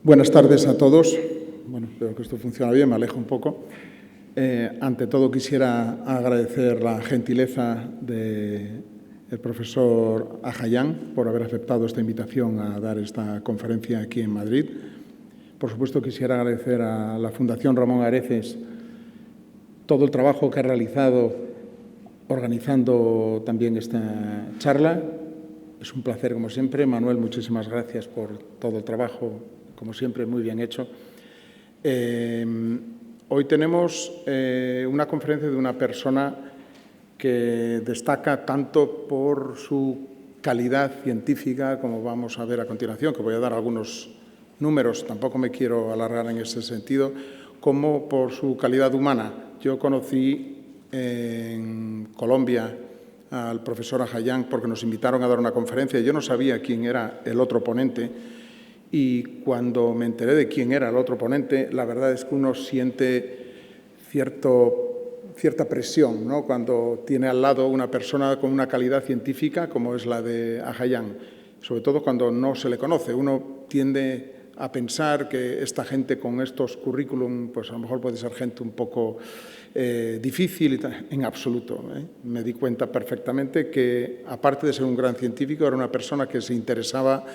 Buenas tardes a todos. Bueno, veo que esto funciona bien, me alejo un poco. Ante todo quisiera agradecer la gentileza del profesor Ajayán por haber aceptado esta invitación a dar esta conferencia aquí en Madrid. Por supuesto, quisiera agradecer a la Fundación Ramón Areces todo el trabajo que ha realizado organizando también esta charla. Es un placer, como siempre. Manuel, muchísimas gracias por todo el trabajo, como siempre, muy bien hecho. Hoy tenemos una conferencia de una persona que destaca tanto por su calidad científica, como vamos a ver a continuación, que voy a dar algunos números, tampoco me quiero alargar en ese sentido, como por su calidad humana. Yo conocí en Colombia al profesor Ajayán porque nos invitaron a dar una conferencia. Yo no sabía quién era el otro ponente y cuando me enteré de quién era el otro ponente, la verdad es que uno siente cierta presión, ¿no?, cuando tiene al lado una persona con una calidad científica como es la de Ajayán, sobre todo cuando no se le conoce. Uno tiende a pensar que esta gente con estos currículum, pues a lo mejor puede ser gente un poco difícil y tal. En absoluto. Me di cuenta perfectamente que, aparte de ser un gran científico, era una persona que se interesaba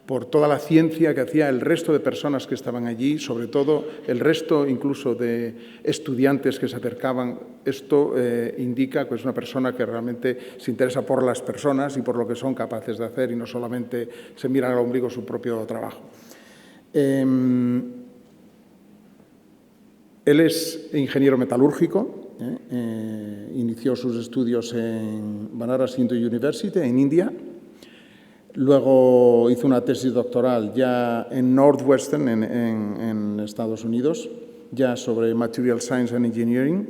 por toda la ciencia que hacía el resto de personas que estaban allí, sobre todo el resto incluso de estudiantes que se acercaban. Esto indica que es una persona que realmente se interesa por las personas y por lo que son capaces de hacer y no solamente se mira al ombligo su propio trabajo. Él es ingeniero metalúrgico, inició sus estudios en Banaras Hindu University, en India. Luego hizo una tesis doctoral ya en Northwestern, en Estados Unidos, ya sobre Material Science and Engineering.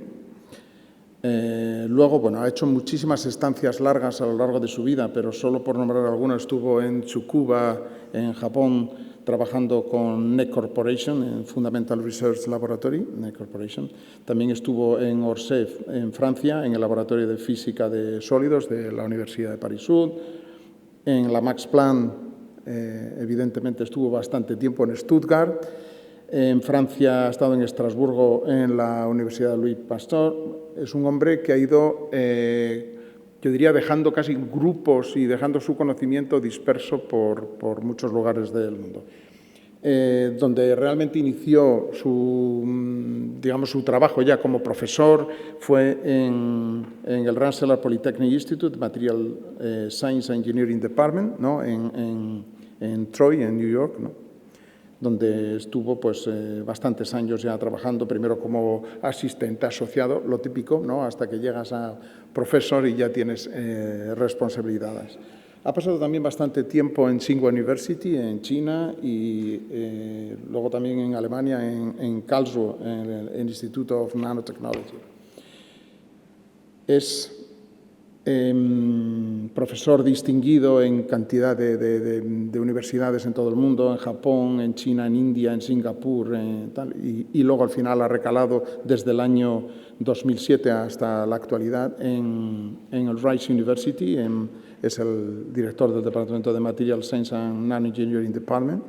Luego, bueno, ha hecho muchísimas estancias largas a lo largo de su vida, pero solo por nombrar algunas, estuvo en Tsukuba, en Japón, trabajando con NEC Corporation, en Fundamental Research Laboratory, NEC Corporation. También estuvo en Orsay, en Francia, en el Laboratorio de Física de Sólidos de la Universidad de París-Sud. En la Max Planck, evidentemente, estuvo bastante tiempo en Stuttgart. En Francia ha estado en Estrasburgo, en la Universidad Louis Pasteur. Es un hombre que ha ido, yo diría, dejando casi grupos y dejando su conocimiento disperso por muchos lugares del mundo. Donde realmente inició su trabajo ya como profesor fue en el Rensselaer Polytechnic Institute, Material Science Engineering Department, ¿no?, en Troy, en New York, ¿no?, donde estuvo pues, bastantes años ya trabajando, primero como asistente asociado, lo típico, ¿no?, hasta que llegas a profesor y ya tienes responsabilidades. Ha pasado también bastante tiempo en Tsinghua University, en China, y luego también en Alemania, en Karlsruhe, en el Institute of Nanotechnology. Es profesor distinguido en cantidad de universidades en todo el mundo, en Japón, en China, en India, en Singapur, y luego al final ha recalado desde el año 2007 hasta la actualidad en el Rice University, es el director del Departamento de Material Science and Nanoengineering Department,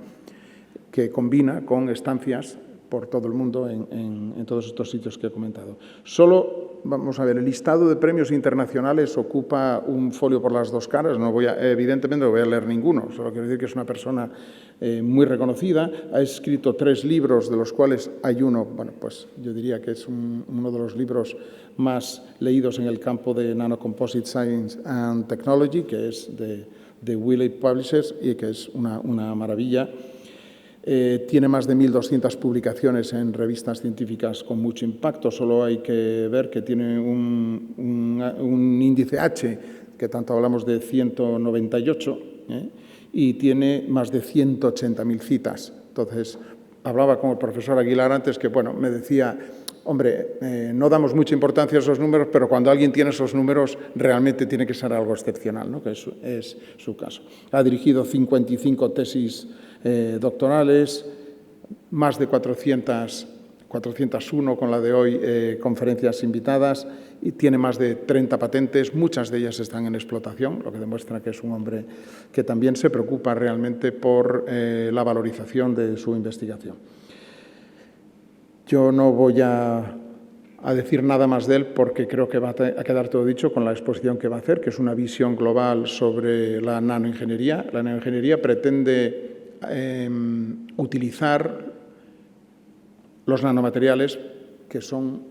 que combina con estancias por todo el mundo en todos estos sitios que he comentado. Solo, vamos a ver, el listado de premios internacionales ocupa un folio por las dos caras. Evidentemente no voy a leer ninguno, solo quiero decir que es una persona muy reconocida. Ha escrito 3 libros, de los cuales hay uno, bueno, pues yo diría que es uno de los libros más leídos en el campo de Nanocomposite Science and Technology, que es de Wiley Publishers, y que es una maravilla. Tiene más de 1.200 publicaciones en revistas científicas con mucho impacto. Solo hay que ver que tiene un índice H, que tanto hablamos de 198, y tiene más de 180.000 citas. Entonces, hablaba con el profesor Aguilar antes que, bueno, me decía, hombre, no damos mucha importancia a esos números, pero cuando alguien tiene esos números realmente tiene que ser algo excepcional, ¿no?, que es su caso. Ha dirigido 55 tesis doctorales, más de 400 401 con la de hoy, conferencias invitadas, y tiene más de 30 patentes, muchas de ellas están en explotación, lo que demuestra que es un hombre que también se preocupa realmente por la valorización de su investigación. Yo no voy a decir nada más de él porque creo que va a quedar todo dicho con la exposición que va a hacer, que es una visión global sobre la nanoingeniería. La nanoingeniería pretende utilizar los nanomateriales, que son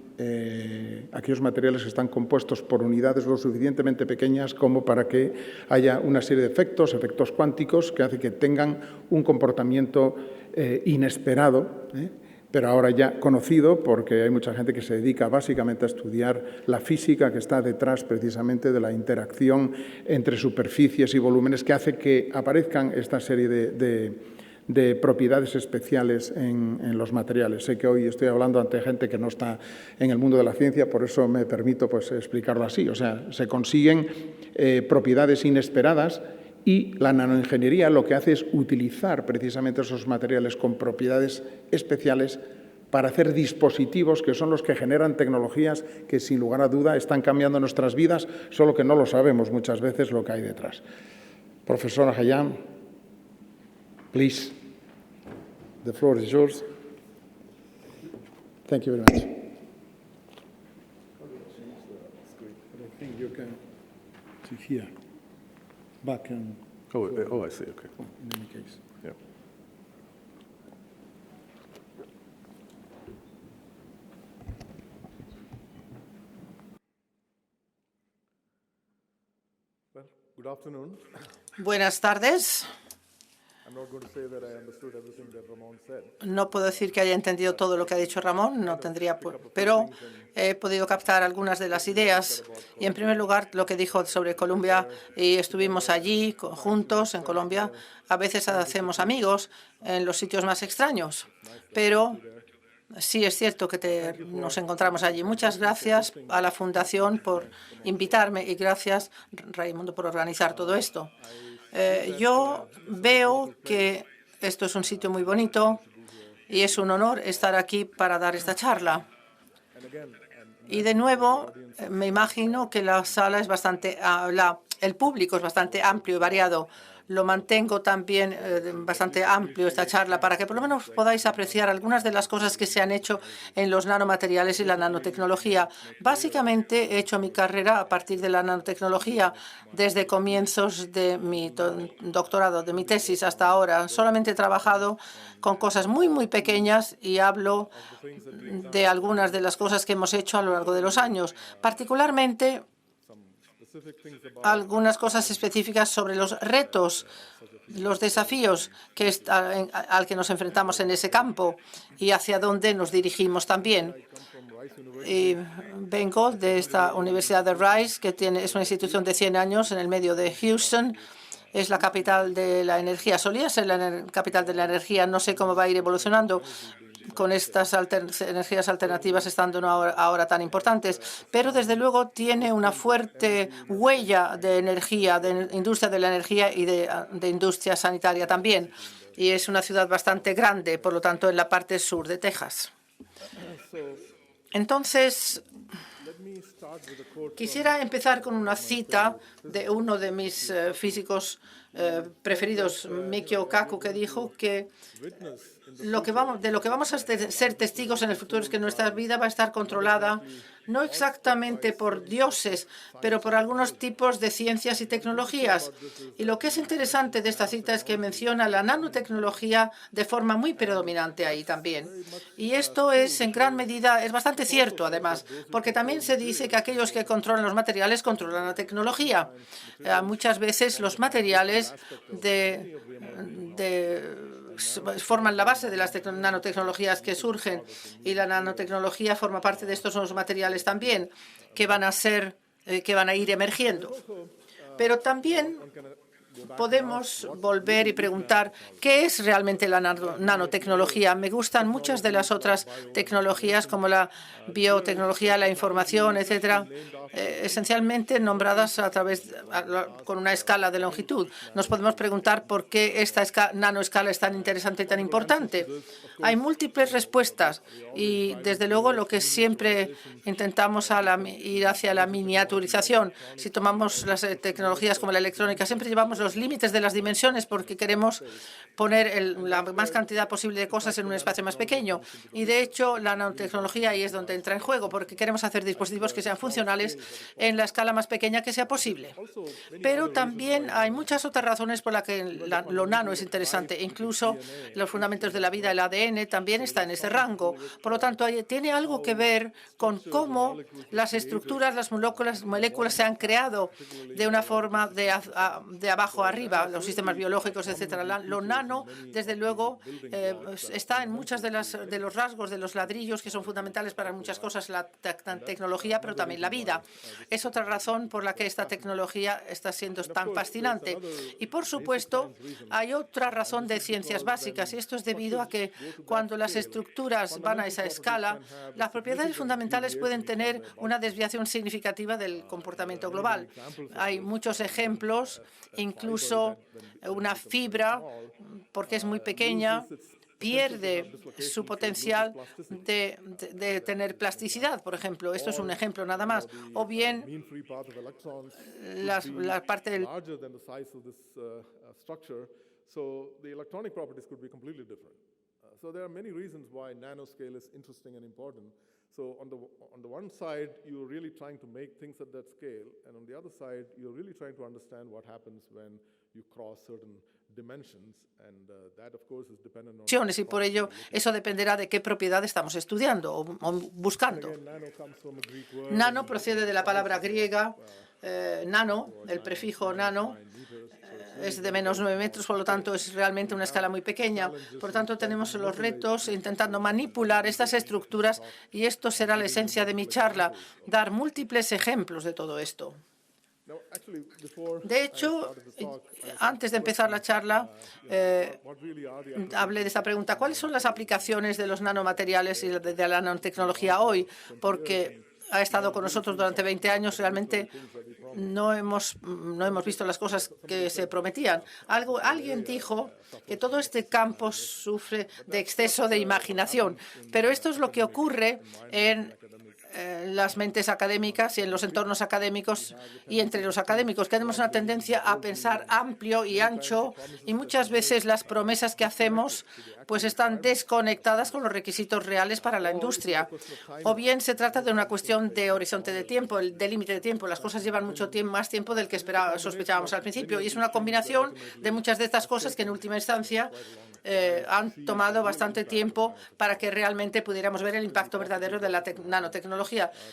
aquellos materiales que están compuestos por unidades lo suficientemente pequeñas como para que haya una serie de efectos cuánticos que hacen que tengan un comportamiento inesperado, pero ahora ya conocido, porque hay mucha gente que se dedica básicamente a estudiar la física que está detrás precisamente de la interacción entre superficies y volúmenes que hace que aparezcan esta serie de propiedades especiales en los materiales. Sé que hoy estoy hablando ante gente que no está en el mundo de la ciencia, por eso me permito explicarlo así. O sea, se consiguen propiedades inesperadas y la nanoingeniería lo que hace es utilizar precisamente esos materiales con propiedades especiales para hacer dispositivos que son los que generan tecnologías que, sin lugar a duda, están cambiando nuestras vidas, solo que no lo sabemos muchas veces lo que hay detrás. Profesora Hayam, please, the floor is yours. Thank you very much. I think you can see here. Back and I see. Okay. in any case. Yeah. Well, good afternoon. Buenas tardes. I'm not going to say that I understood everything that Ramon said. No puedo decir que haya entendido todo lo que ha dicho Ramón, no tendría, pero he podido captar algunas de las ideas. Y en primer lugar, lo que dijo sobre Colombia, y estuvimos allí juntos en Colombia. A veces hacemos amigos en los sitios más extraños, pero sí es cierto que nos encontramos allí. Muchas gracias a la Fundación por invitarme y gracias, Raimundo, por organizar todo esto. Yo veo que esto es un sitio muy bonito y es un honor estar aquí para dar esta charla. Y de nuevo, me imagino que la sala es el público es bastante amplio y variado. Lo mantengo también bastante amplio esta charla para que por lo menos podáis apreciar algunas de las cosas que se han hecho en los nanomateriales y la nanotecnología. Básicamente he hecho mi carrera a partir de la nanotecnología desde comienzos de mi doctorado, de mi tesis hasta ahora. Solamente he trabajado con cosas muy, muy pequeñas y hablo de algunas de las cosas que hemos hecho a lo largo de los años. Particularmente algunas cosas específicas sobre los retos, los desafíos al que nos enfrentamos en ese campo y hacia dónde nos dirigimos también. Y vengo de esta Universidad de Rice, que es una institución de 100 años en el medio de Houston. Es la capital de la energía. Solía ser la capital de la energía. No sé cómo va a ir evolucionando con estas energías alternativas estando ahora tan importantes, pero desde luego tiene una fuerte huella de energía, de industria de la energía y de industria sanitaria también. Y es una ciudad bastante grande, por lo tanto, en la parte sur de Texas. Entonces, quisiera empezar con una cita de uno de mis físicos preferidos, Mikio Kaku, que dijo que de lo que vamos a ser testigos en el futuro es que nuestra vida va a estar controlada no exactamente por dioses, pero por algunos tipos de ciencias y tecnologías. Y lo que es interesante de esta cita es que menciona la nanotecnología de forma muy predominante ahí también. Y esto es en gran medida, es bastante cierto además, porque también se dice que aquellos que controlan los materiales controlan la tecnología. Muchas veces los materiales forman la base de las nanotecnologías que surgen y la nanotecnología forma parte de estos nuevos materiales también que van a ir emergiendo. Pero también podemos volver y preguntar qué es realmente la nanotecnología. Me gustan muchas de las otras tecnologías como la biotecnología, la información, etcétera, esencialmente nombradas con una escala de longitud. Nos podemos preguntar por qué esta nanoescala es tan interesante y tan importante. Hay múltiples respuestas y, desde luego, lo que siempre intentamos ir hacia la miniaturización. Si tomamos las tecnologías como la electrónica, siempre llevamos los límites de las dimensiones porque queremos poner la más cantidad posible de cosas en un espacio más pequeño. Y, de hecho, la nanotecnología ahí es donde entra en juego, porque queremos hacer dispositivos que sean funcionales en la escala más pequeña que sea posible. Pero también hay muchas otras razones por las que lo nano es interesante. Incluso los fundamentos de la vida, el ADN, también está en ese rango. Por lo tanto, tiene algo que ver con cómo las estructuras, las moléculas se han creado de una forma de abajo arriba, los sistemas biológicos, etcétera. Lo nano, desde luego, está en muchos de los rasgos de los ladrillos que son fundamentales para muchas cosas, la tecnología, pero también la vida. Es otra razón por la que esta tecnología está siendo tan fascinante. Y, por supuesto, hay otra razón de ciencias básicas, y esto es debido a que cuando las estructuras van a esa escala, las propiedades fundamentales pueden tener una desviación significativa del comportamiento global. Hay muchos ejemplos, incluso una fibra, porque es muy pequeña, pierde su potencial de tener plasticidad, por ejemplo. Esto es un ejemplo nada más. O bien la parte del So there are many reasons why nanoscale is interesting and important. So on the one side, you're really trying to make things at that scale, and on the other side, you're really trying to understand what happens when you cross certain dimensions, and that, of course, is dependent on. Y por ello, eso dependerá de qué propiedad estamos estudiando o buscando. Nano procede de la palabra griega nano, el prefijo nano. Es de menos 9 metros, por lo tanto es realmente una escala muy pequeña. Por lo tanto, tenemos los retos intentando manipular estas estructuras y esto será la esencia de mi charla, dar múltiples ejemplos de todo esto. De hecho, antes de empezar la charla, hablé de esta pregunta. ¿Cuáles son las aplicaciones de los nanomateriales y de la nanotecnología hoy? Porque ha estado con nosotros durante 20 años, realmente no hemos visto las cosas que se prometían. Alguien dijo que todo este campo sufre de exceso de imaginación, pero esto es lo que ocurre en las mentes académicas y en los entornos académicos y entre los académicos. Tenemos una tendencia a pensar amplio y ancho y muchas veces las promesas que hacemos pues están desconectadas con los requisitos reales para la industria. O bien se trata de una cuestión de horizonte de tiempo, de límite de tiempo. Las cosas llevan mucho más tiempo del que sospechábamos al principio y es una combinación de muchas de estas cosas que en última instancia han tomado bastante tiempo para que realmente pudiéramos ver el impacto verdadero de la nanotecnología.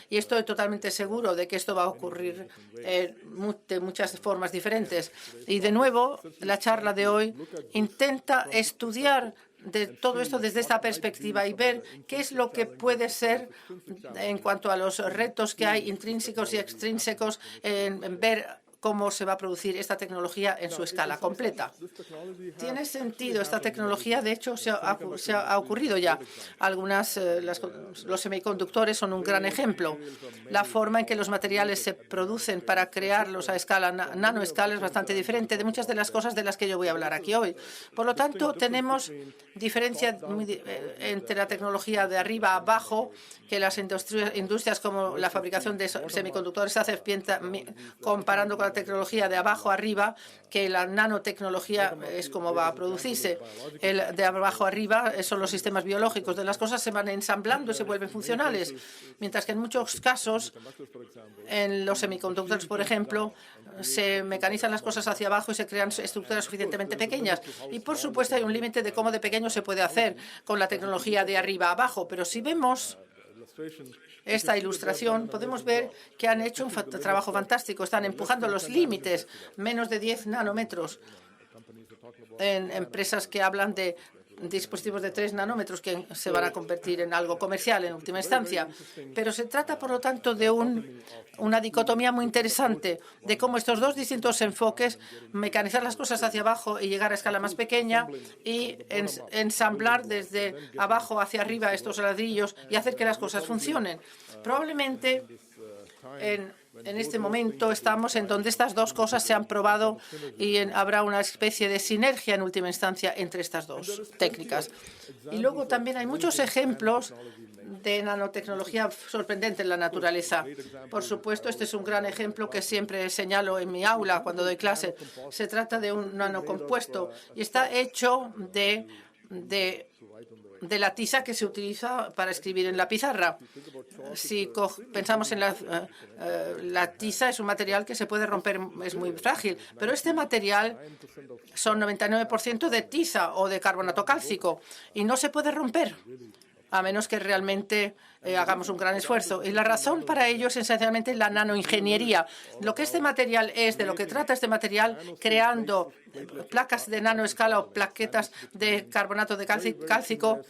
Y estoy totalmente seguro de que esto va a ocurrir de muchas formas diferentes. Y, de nuevo, la charla de hoy intenta estudiar de todo esto desde esta perspectiva y ver qué es lo que puede ser en cuanto a los retos que hay intrínsecos y extrínsecos en ver cómo se va a producir esta tecnología en su escala completa. Tiene sentido. Esta tecnología, de hecho, se ha ocurrido ya. Los semiconductores son un gran ejemplo. La forma en que los materiales se producen para crearlos a escala nanoescala es bastante diferente de muchas de las cosas de las que yo voy a hablar aquí hoy. Por lo tanto, tenemos diferencia entre la tecnología de arriba a abajo, que las industrias como la fabricación de semiconductores se hace comparando con la tecnología de abajo arriba, que la nanotecnología es como va a producirse. El de abajo arriba son los sistemas biológicos, de las cosas se van ensamblando y se vuelven funcionales, mientras que en muchos casos, en los semiconductores, por ejemplo, se mecanizan las cosas hacia abajo y se crean estructuras suficientemente pequeñas. Y, por supuesto, hay un límite de cómo de pequeño se puede hacer con la tecnología de arriba a abajo, pero si vemos esta ilustración, podemos ver que han hecho un trabajo fantástico. Están empujando los límites, menos de 10 nanómetros, en empresas que hablan de dispositivos de 3 nanómetros que se van a convertir en algo comercial en última instancia. Pero se trata, por lo tanto, de una dicotomía muy interesante de cómo estos dos distintos enfoques, mecanizar las cosas hacia abajo y llegar a escala más pequeña y ensamblar desde abajo hacia arriba estos ladrillos y hacer que las cosas funcionen. Probablemente en este momento estamos en donde estas dos cosas se han probado y habrá una especie de sinergia en última instancia entre estas dos técnicas. Y luego también hay muchos ejemplos de nanotecnología sorprendente en la naturaleza. Por supuesto, este es un gran ejemplo que siempre señalo en mi aula cuando doy clase. Se trata de un nanocompuesto y está hecho de la tiza que se utiliza para escribir en la pizarra. Si pensamos en la tiza, es un material que se puede romper, es muy frágil, pero este material son 99% de tiza o de carbonato cálcico y no se puede romper a menos que realmente hagamos un gran esfuerzo. Y la razón para ello es esencialmente la nanoingeniería. Lo que este material es, de lo que trata este material, creando placas de nanoescala o plaquetas de carbonato de cálcico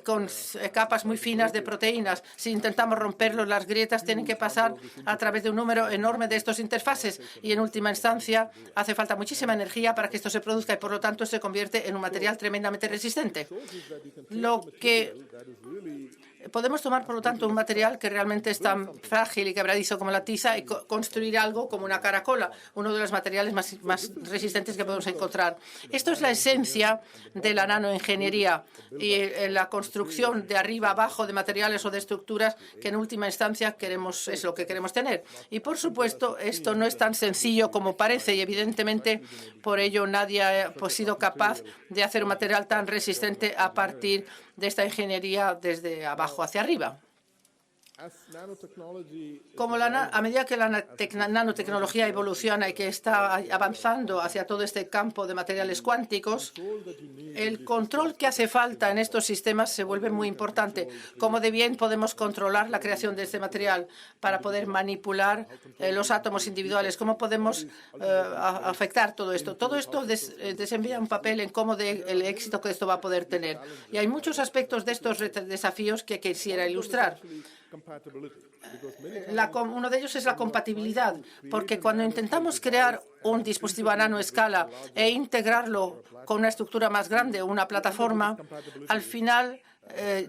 con capas muy finas de proteínas. Si intentamos romperlo, las grietas tienen que pasar a través de un número enorme de estos interfaces y en última instancia hace falta muchísima energía para que esto se produzca y por lo tanto se convierte en un material tremendamente resistente. Lo que podemos tomar, por lo tanto, un material que realmente es tan frágil y quebradizo como la tiza y construir algo como una caracola, uno de los materiales más resistentes que podemos encontrar. Esto es la esencia de la nanoingeniería y la construcción de arriba abajo de materiales o de estructuras que en última instancia es lo que queremos tener. Y, por supuesto, esto no es tan sencillo como parece y, evidentemente, por ello nadie ha sido capaz de hacer un material tan resistente a partir de esta ingeniería desde abajo hacia arriba. A medida que la nanotecnología evoluciona y que está avanzando hacia todo este campo de materiales cuánticos, el control que hace falta en estos sistemas se vuelve muy importante. Cómo de bien podemos controlar la creación de este material para poder manipular los átomos individuales, cómo podemos afectar todo esto. Todo esto desempeña un papel en el éxito que esto va a poder tener. Y hay muchos aspectos de estos desafíos que quisiera ilustrar. Uno de ellos es la compatibilidad, porque cuando intentamos crear un dispositivo a nanoescala e integrarlo con una estructura más grande, una plataforma, al final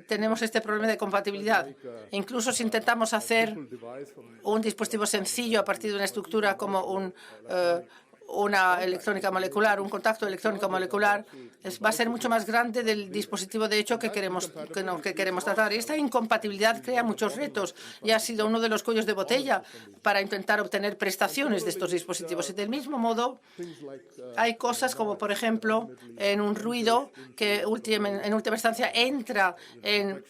tenemos este problema de compatibilidad. Incluso si intentamos hacer un dispositivo sencillo a partir de una estructura como una electrónica molecular, un contacto electrónico molecular, va a ser mucho más grande del dispositivo de hecho que queremos tratar. Y esta incompatibilidad crea muchos retos y ha sido uno de los cuellos de botella para intentar obtener prestaciones de estos dispositivos. Y del mismo modo, hay cosas como, por ejemplo, en un ruido que en última instancia entra en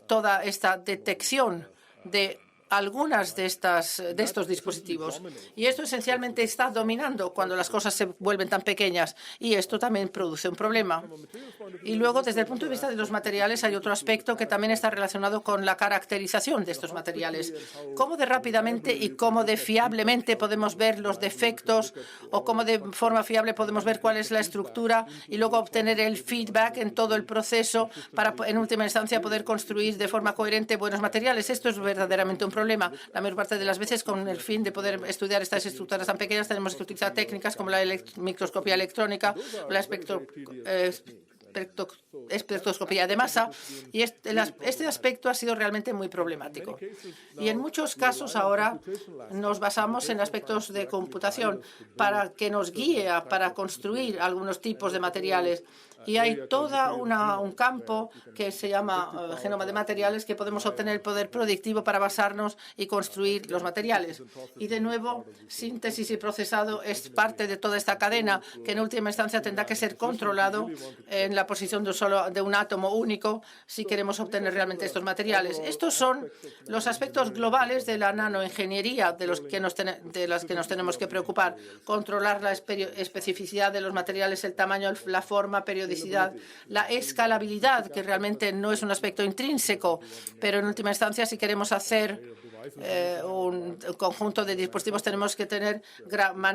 toda esta detección de algunas de estos dispositivos. Y esto esencialmente está dominando cuando las cosas se vuelven tan pequeñas. Y esto también produce un problema. Y luego, desde el punto de vista de los materiales, hay otro aspecto que también está relacionado con la caracterización de estos materiales. Cómo de rápidamente y cómo de fiablemente podemos ver los defectos o cómo de forma fiable podemos ver cuál es la estructura y luego obtener el feedback en todo el proceso para, en última instancia, poder construir de forma coherente buenos materiales. Esto es verdaderamente un problema. La mayor parte de las veces, con el fin de poder estudiar estas estructuras tan pequeñas, tenemos que utilizar técnicas como la microscopía electrónica o la espectroscopía de masa, y este aspecto ha sido realmente muy problemático. Y en muchos casos ahora nos basamos en aspectos de computación para que nos guíe para construir algunos tipos de materiales. Y hay todo un campo que se llama genoma de materiales que podemos obtener el poder predictivo para basarnos y construir los materiales. Y de nuevo, síntesis y procesado es parte de toda esta cadena que en última instancia tendrá que ser controlado en la posición de un átomo único si queremos obtener realmente estos materiales. Estos son los aspectos globales de la nanoingeniería de las que nos tenemos que preocupar. Controlar la especificidad de los materiales, el tamaño, la forma, periodicidad, la escalabilidad, que realmente no es un aspecto intrínseco, pero en última instancia, si queremos hacer un conjunto de dispositivos, tenemos que tener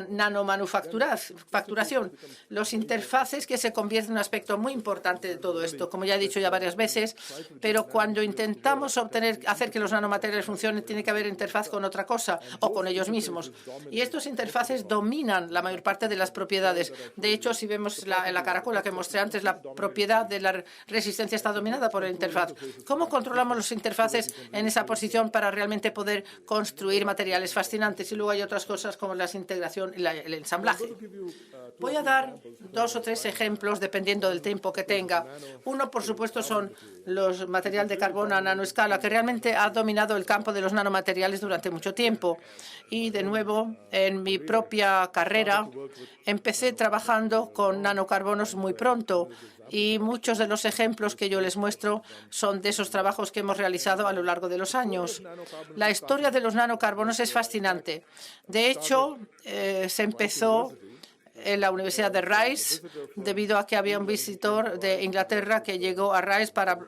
nanomanufacturación. Los interfaces que se convierten en un aspecto muy importante de todo esto, como ya he dicho ya varias veces, pero cuando intentamos hacer que los nanomateriales funcionen, tiene que haber interfaz con otra cosa o con ellos mismos. Y estos interfaces dominan la mayor parte de las propiedades. De hecho, si vemos la caracola que mostré antes, la propiedad de la resistencia está dominada por la interfaz. ¿Cómo controlamos los interfaces en esa posición para realmente poder construir materiales fascinantes? Y luego hay otras cosas como la integración y el ensamblaje. Voy a dar 2 o 3 ejemplos dependiendo del tiempo que tenga. Uno, por supuesto, son los materiales de carbono a nanoescala, que realmente ha dominado el campo de los nanomateriales durante mucho tiempo. Y, de nuevo, en mi propia carrera, empecé trabajando con nanocarbonos muy pronto. Y muchos de los ejemplos que yo les muestro son de esos trabajos que hemos realizado a lo largo de los años. La historia de los nanocarbonos es fascinante. De hecho, se empezó en la Universidad de Rice, debido a que había un visitor de Inglaterra que llegó a Rice para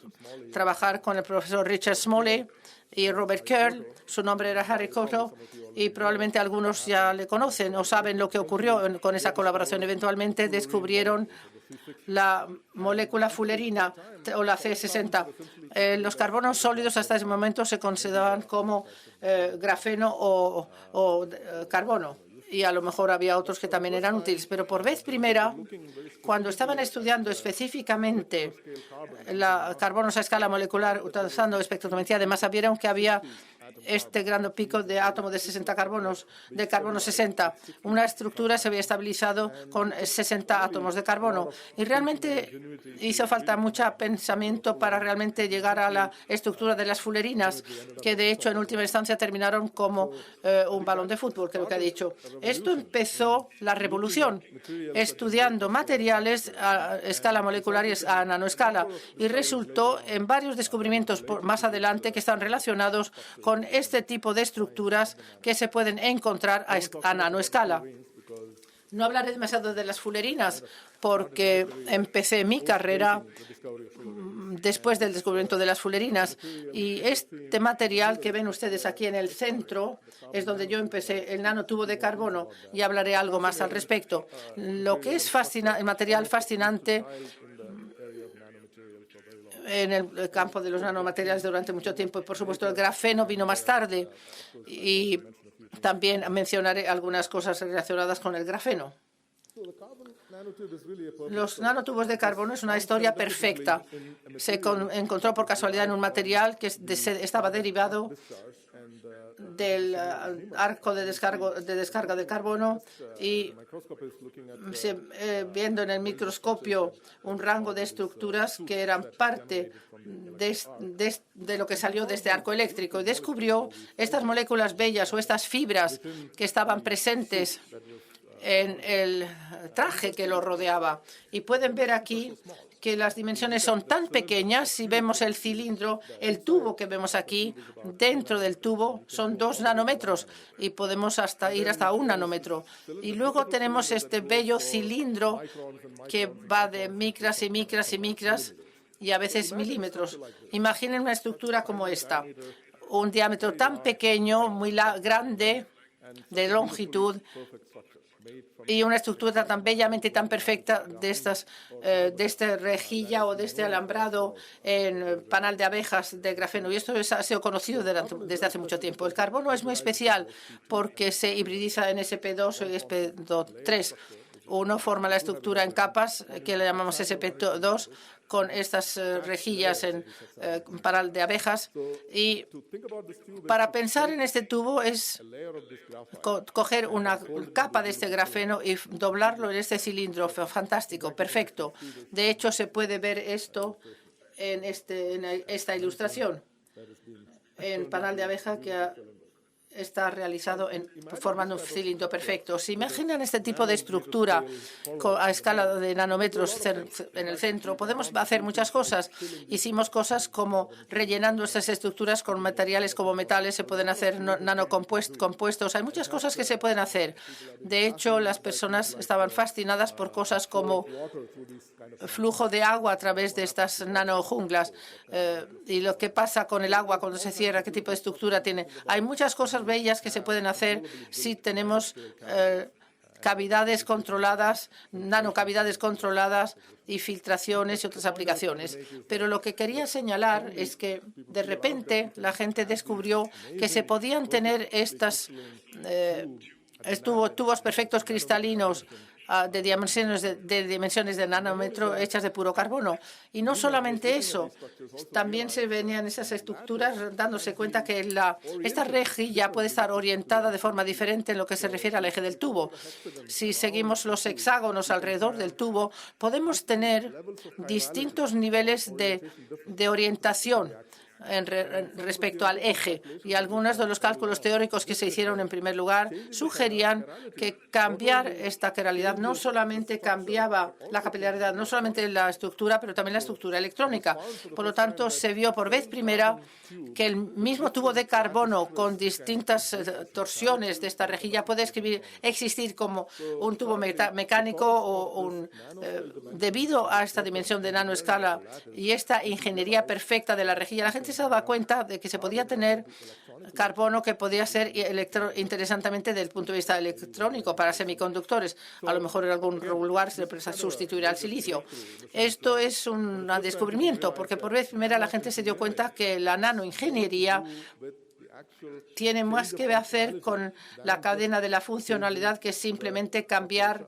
trabajar con el profesor Richard Smalley y Robert Kerr. Su nombre era Harry Cottle y probablemente algunos ya le conocen o saben lo que ocurrió con esa colaboración. Eventualmente descubrieron la molécula fullerina o la C60. Los carbonos sólidos hasta ese momento se consideraban como grafeno o carbono. Y a lo mejor había otros que también eran útiles. Pero por vez primera, cuando estaban estudiando específicamente carbonos a escala molecular utilizando espectrometría, además vieron que había este gran pico de átomos de 60 carbonos, de carbono 60. Una estructura se había estabilizado con 60 átomos de carbono. Y realmente hizo falta mucho pensamiento para realmente llegar a la estructura de las fullerinas, que de hecho en última instancia terminaron como un balón de fútbol, creo que ha dicho. Esto empezó la revolución, estudiando materiales a escala molecular y a nanoescala, y resultó en varios descubrimientos más adelante que están relacionados con este tipo de estructuras que se pueden encontrar a nanoescala. No hablaré demasiado de las fullerinas porque empecé mi carrera después del descubrimiento de las fullerinas. Y este material que ven ustedes aquí en el centro es donde yo empecé, el nanotubo de carbono, y hablaré algo más al respecto. Lo que es el material fascinante en el campo de los nanomateriales durante mucho tiempo. Y, por supuesto, el grafeno vino más tarde. Y también mencionaré algunas cosas relacionadas con el grafeno. Los nanotubos de carbono es una historia perfecta. Se encontró por casualidad en un material que estaba derivado del arco de descarga de carbono, y viendo en el microscopio un rango de estructuras que eran parte de lo que salió de este arco eléctrico, y descubrió estas moléculas bellas o estas fibras que estaban presentes en el traje que lo rodeaba. Y pueden ver aquí que las dimensiones son tan pequeñas. Si vemos el cilindro, el tubo que vemos aquí, dentro del tubo son 2 nanómetros y podemos ir hasta 1 nanómetro. Y luego tenemos este bello cilindro que va de micras y micras y micras y a veces milímetros. Imaginen una estructura como esta, un diámetro tan pequeño, muy grande, de longitud, y una estructura tan bellamente y tan perfecta de esta rejilla o de este alambrado en panal de abejas de grafeno. Y esto ha sido conocido desde hace mucho tiempo. El carbono es muy especial porque se hibridiza en sp2 y sp3. Uno forma la estructura en capas, que le llamamos sp2, con estas rejillas en panal de abejas. Y para pensar en este tubo es coger una capa de este grafeno y doblarlo en este cilindro. Fantástico, perfecto. De hecho, se puede ver esto en esta ilustración. En panal de abeja que está realizado formando un cilindro perfecto. Si imaginan este tipo de estructura a escala de nanómetros en el centro, podemos hacer muchas cosas. Hicimos cosas como rellenando estas estructuras con materiales como metales, se pueden hacer nanocompuestos. Hay muchas cosas que se pueden hacer. De hecho, las personas estaban fascinadas por cosas como flujo de agua a través de estas nanojunglas y lo que pasa con el agua cuando se cierra, qué tipo de estructura tiene. Hay muchas cosas bellas que se pueden hacer si tenemos cavidades controladas, nanocavidades controladas y filtraciones y otras aplicaciones. Pero lo que quería señalar es que de repente la gente descubrió que se podían tener estas tubos perfectos cristalinos de dimensiones de nanómetro hechas de puro carbono. Y no solamente eso, también se venían esas estructuras dándose cuenta que esta rejilla puede estar orientada de forma diferente en lo que se refiere al eje del tubo. Si seguimos los hexágonos alrededor del tubo, podemos tener distintos niveles de orientación respecto al eje, y algunos de los cálculos teóricos que se hicieron en primer lugar sugerían que cambiar esta capilaridad no solamente cambiaba la capilaridad, no solamente la estructura, pero también la estructura electrónica. Por lo tanto, se vio por vez primera que el mismo tubo de carbono con distintas torsiones de esta rejilla puede existir como un tubo mecánico debido a esta dimensión de nanoescala y esta ingeniería perfecta de la rejilla. La gente se daba cuenta de que se podía tener carbono que podía ser interesantemente desde el punto de vista electrónico para semiconductores. A lo mejor en algún lugar se sustituirá al silicio. Esto es un descubrimiento porque por vez primera la gente se dio cuenta que la nanoingeniería tiene más que hacer con la cadena de la funcionalidad que simplemente cambiar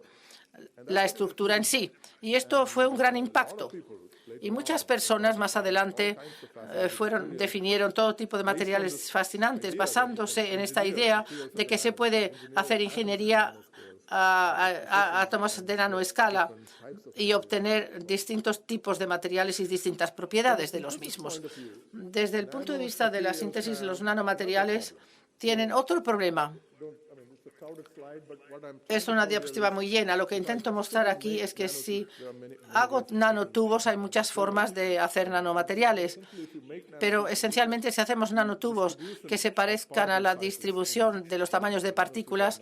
la estructura en sí. Y esto fue un gran impacto. Y muchas personas más adelante definieron todo tipo de materiales fascinantes basándose en esta idea de que se puede hacer ingeniería a átomos de nanoescala y obtener distintos tipos de materiales y distintas propiedades de los mismos. Desde el punto de vista de la síntesis, los nanomateriales tienen otro problema. Es una diapositiva muy llena. Lo que intento mostrar aquí es que si hago nanotubos, hay muchas formas de hacer nanomateriales, pero esencialmente si hacemos nanotubos que se parezcan a la distribución de los tamaños de partículas,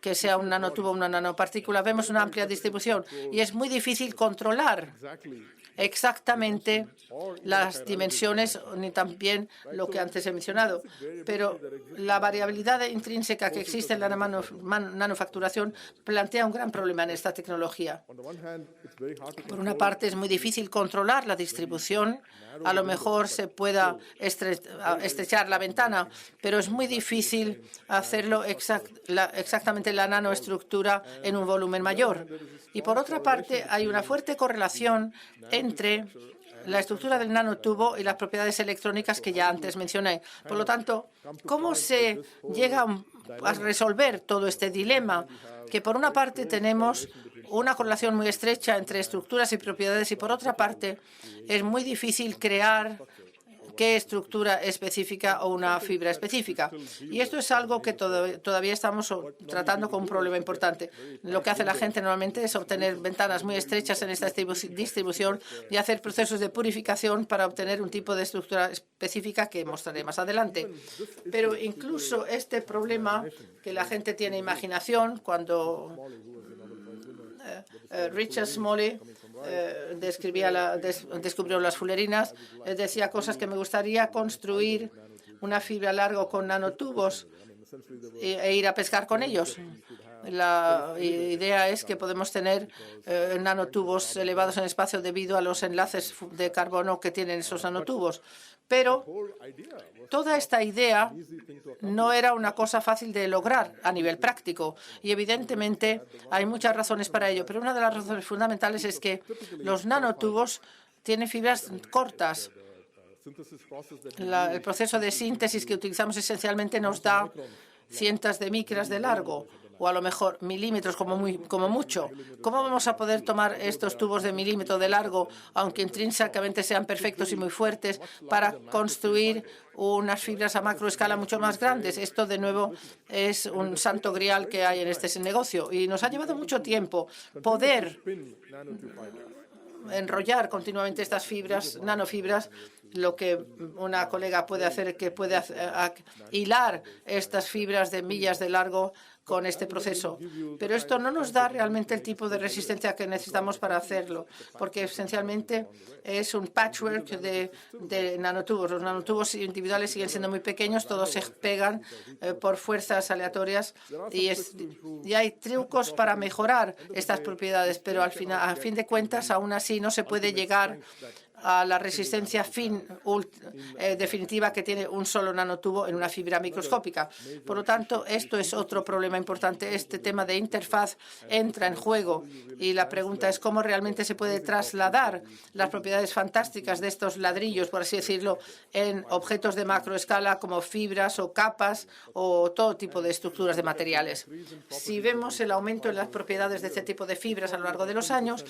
que sea un nanotubo o una nanopartícula, vemos una amplia distribución y es muy difícil controlar exactamente las dimensiones ni también lo que antes he mencionado. Pero la variabilidad intrínseca que existe en la manufacturación plantea un gran problema en esta tecnología. Por una parte, es muy difícil controlar la distribución. A lo mejor se pueda estrechar la ventana, pero es muy difícil hacerlo exactamente la nanoestructura en un volumen mayor. Y por otra parte, hay una fuerte correlación entre la estructura del nanotubo y las propiedades electrónicas que ya antes mencioné. Por lo tanto, ¿cómo se llega a resolver todo este dilema? Que por una parte tenemos una correlación muy estrecha entre estructuras y propiedades y por otra parte es muy difícil crear qué estructura específica o una fibra específica. Y esto es algo que todavía estamos tratando con un problema importante. Lo que hace la gente normalmente es obtener ventanas muy estrechas en esta distribución y hacer procesos de purificación para obtener un tipo de estructura específica que mostraré más adelante. Pero incluso este problema que la gente tiene imaginación, cuando Richard Smalley descubrió las fullerenas, decía cosas que me gustaría construir una fibra larga con nanotubos e ir a pescar con ellos. La idea es que podemos tener nanotubos elevados en espacio debido a los enlaces de carbono que tienen esos nanotubos. Pero toda esta idea no era una cosa fácil de lograr a nivel práctico y evidentemente hay muchas razones para ello. Pero una de las razones fundamentales es que los nanotubos tienen fibras cortas. El proceso de síntesis que utilizamos esencialmente nos da cientos de micras de largo. o a lo mejor milímetros como mucho. ¿Cómo vamos a poder tomar estos tubos de milímetro de largo, aunque intrínsecamente sean perfectos y muy fuertes, para construir unas fibras a macroescala mucho más grandes? Esto, de nuevo, es un santo grial que hay en este negocio y nos ha llevado mucho tiempo poder enrollar continuamente estas fibras, nanofibras. Lo que una colega puede hacer, que puede hilar estas fibras de millas de largo con este proceso. Pero esto no nos da realmente el tipo de resistencia que necesitamos para hacerlo, porque esencialmente es un patchwork de nanotubos. Los nanotubos individuales siguen siendo muy pequeños, todos se pegan por fuerzas aleatorias y hay trucos para mejorar estas propiedades, pero a fin de cuentas, aún así no se puede llegar a la resistencia definitiva que tiene un solo nanotubo en una fibra microscópica. Por lo tanto, esto es otro problema importante. Este tema de interfaz entra en juego y la pregunta es cómo realmente se puede trasladar las propiedades fantásticas de estos ladrillos, por así decirlo, en objetos de macroescala como fibras o capas o todo tipo de estructuras de materiales. Si vemos el aumento en las propiedades de este tipo de fibras a lo largo de los años,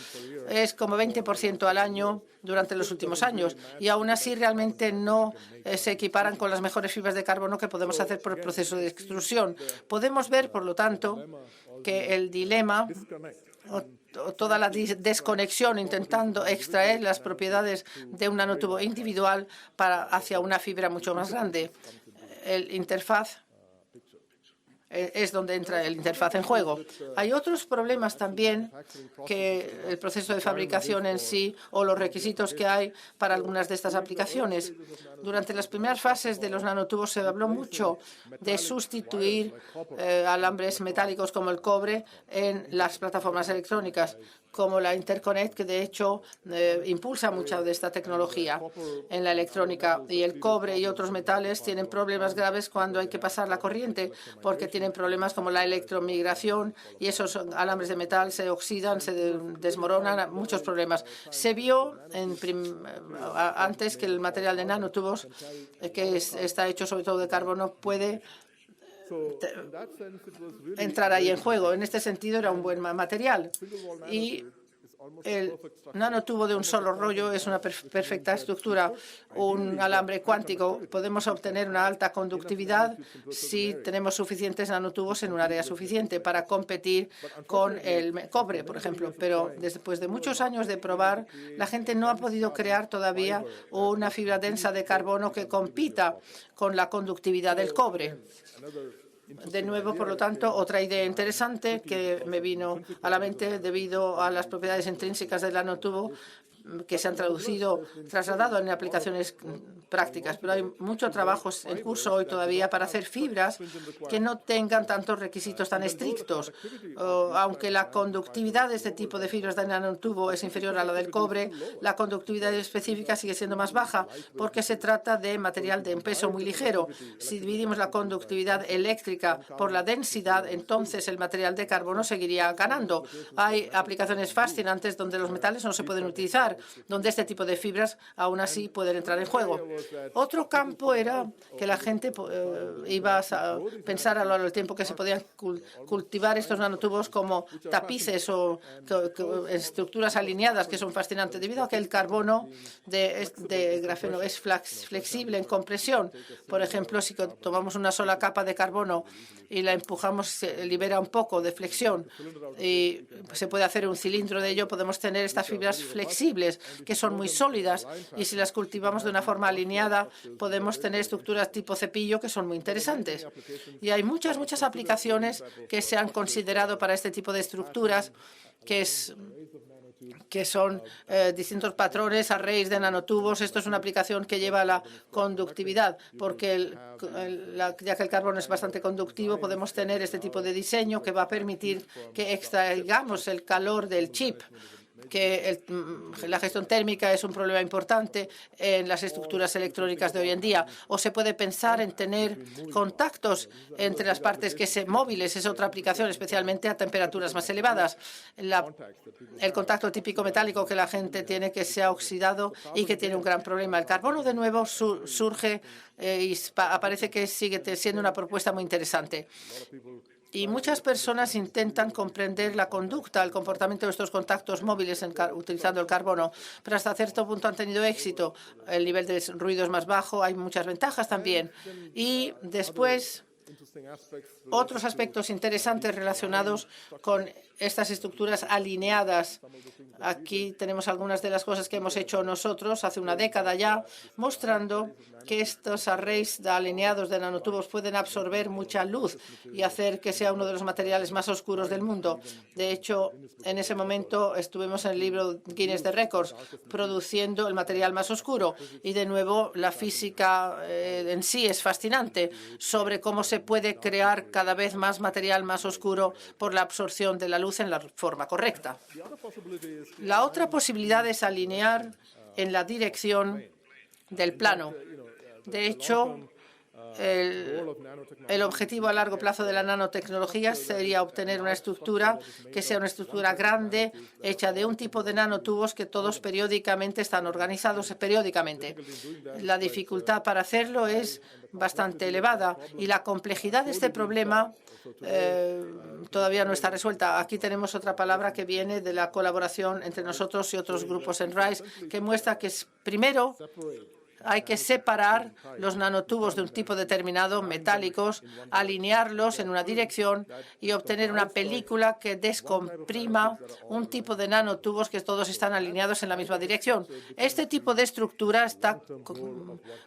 es como 20% al año durante los últimos años, y aún así realmente no se equiparan con las mejores fibras de carbono que podemos hacer por el proceso de extrusión. Podemos ver, por lo tanto, que el dilema o toda la desconexión intentando extraer las propiedades de un nanotubo individual hacia una fibra mucho más grande. El interfaz es donde entra el interfaz en juego. Hay otros problemas también que el proceso de fabricación en sí o los requisitos que hay para algunas de estas aplicaciones. Durante las primeras fases de los nanotubos se habló mucho de sustituir alambres metálicos como el cobre en las plataformas electrónicas, como la Interconnect, que de hecho impulsa mucha de esta tecnología en la electrónica. Y el cobre y otros metales tienen problemas graves cuando hay que pasar la corriente, porque tienen problemas como la electromigración y esos alambres de metal se oxidan, se desmoronan, muchos problemas. Se vio antes que el material de nanotubos, que está hecho sobre todo de carbono, puede entrar ahí en juego. En este sentido, era un buen material. Y el nanotubo de un solo rollo es una perfecta estructura. Un alambre cuántico, podemos obtener una alta conductividad si tenemos suficientes nanotubos en un área suficiente para competir con el cobre, por ejemplo. Pero después de muchos años de probar, la gente no ha podido crear todavía una fibra densa de carbono que compita con la conductividad del cobre. De nuevo, por lo tanto, otra idea interesante que me vino a la mente debido a las propiedades intrínsecas del nanotubo que se han trasladado en aplicaciones prácticas. Pero hay mucho trabajo en curso hoy todavía para hacer fibras que no tengan tantos requisitos tan estrictos. Aunque la conductividad de este tipo de fibras de nanotubo es inferior a la del cobre, la conductividad específica sigue siendo más baja porque se trata de material de peso muy ligero. Si dividimos la conductividad eléctrica por la densidad, entonces el material de carbono seguiría ganando. Hay aplicaciones fascinantes donde los metales no se pueden utilizar, donde este tipo de fibras aún así pueden entrar en juego. Otro campo era que la gente iba a pensar a lo largo del tiempo que se podían cultivar estos nanotubos como tapices o estructuras alineadas, que son fascinantes, debido a que el carbono de grafeno es flexible en compresión. Por ejemplo, si tomamos una sola capa de carbono y la empujamos, se libera un poco de flexión y se puede hacer un cilindro de ello. Podemos tener estas fibras flexibles que son muy sólidas, y si las cultivamos de una forma alineada podemos tener estructuras tipo cepillo que son muy interesantes. Y hay muchas aplicaciones que se han considerado para este tipo de estructuras, que son distintos patrones, arrays de nanotubos. Esto es una aplicación que lleva a la conductividad, porque ya que el carbono es bastante conductivo, podemos tener este tipo de diseño que va a permitir que extraigamos el calor del chip, que la gestión térmica es un problema importante en las estructuras electrónicas de hoy en día. O se puede pensar en tener contactos entre las partes móviles. Es otra aplicación, especialmente a temperaturas más elevadas. El contacto típico metálico que la gente tiene, que se ha oxidado y que tiene un gran problema. El carbono, de nuevo, surge y aparece que sigue siendo una propuesta muy interesante. Y muchas personas intentan comprender la conducta, el comportamiento de estos contactos móviles utilizando el carbono, pero hasta cierto punto han tenido éxito. El nivel de ruido es más bajo, hay muchas ventajas también. Y después, otros aspectos interesantes relacionados con estas estructuras alineadas. Aquí tenemos algunas de las cosas que hemos hecho nosotros hace una década ya, mostrando que estos arrays alineados de nanotubos pueden absorber mucha luz y hacer que sea uno de los materiales más oscuros del mundo. De hecho, en ese momento estuvimos en el libro Guinness de Récords produciendo el material más oscuro. Y de nuevo, la física en sí es fascinante sobre cómo se puede crear cada vez más material más oscuro por la absorción de la luz en la forma correcta. La otra posibilidad es alinear en la dirección del plano. De hecho, el objetivo a largo plazo de la nanotecnología sería obtener una estructura que sea una estructura grande, hecha de un tipo de nanotubos que todos periódicamente están organizados periódicamente. La dificultad para hacerlo es bastante elevada y la complejidad de este problema todavía no está resuelta. Aquí tenemos otra palabra que viene de la colaboración entre nosotros y otros grupos en RISE, que muestra que primero hay que separar los nanotubos de un tipo determinado, metálicos, alinearlos en una dirección y obtener una película que descomprima un tipo de nanotubos que todos están alineados en la misma dirección. Este tipo de estructura está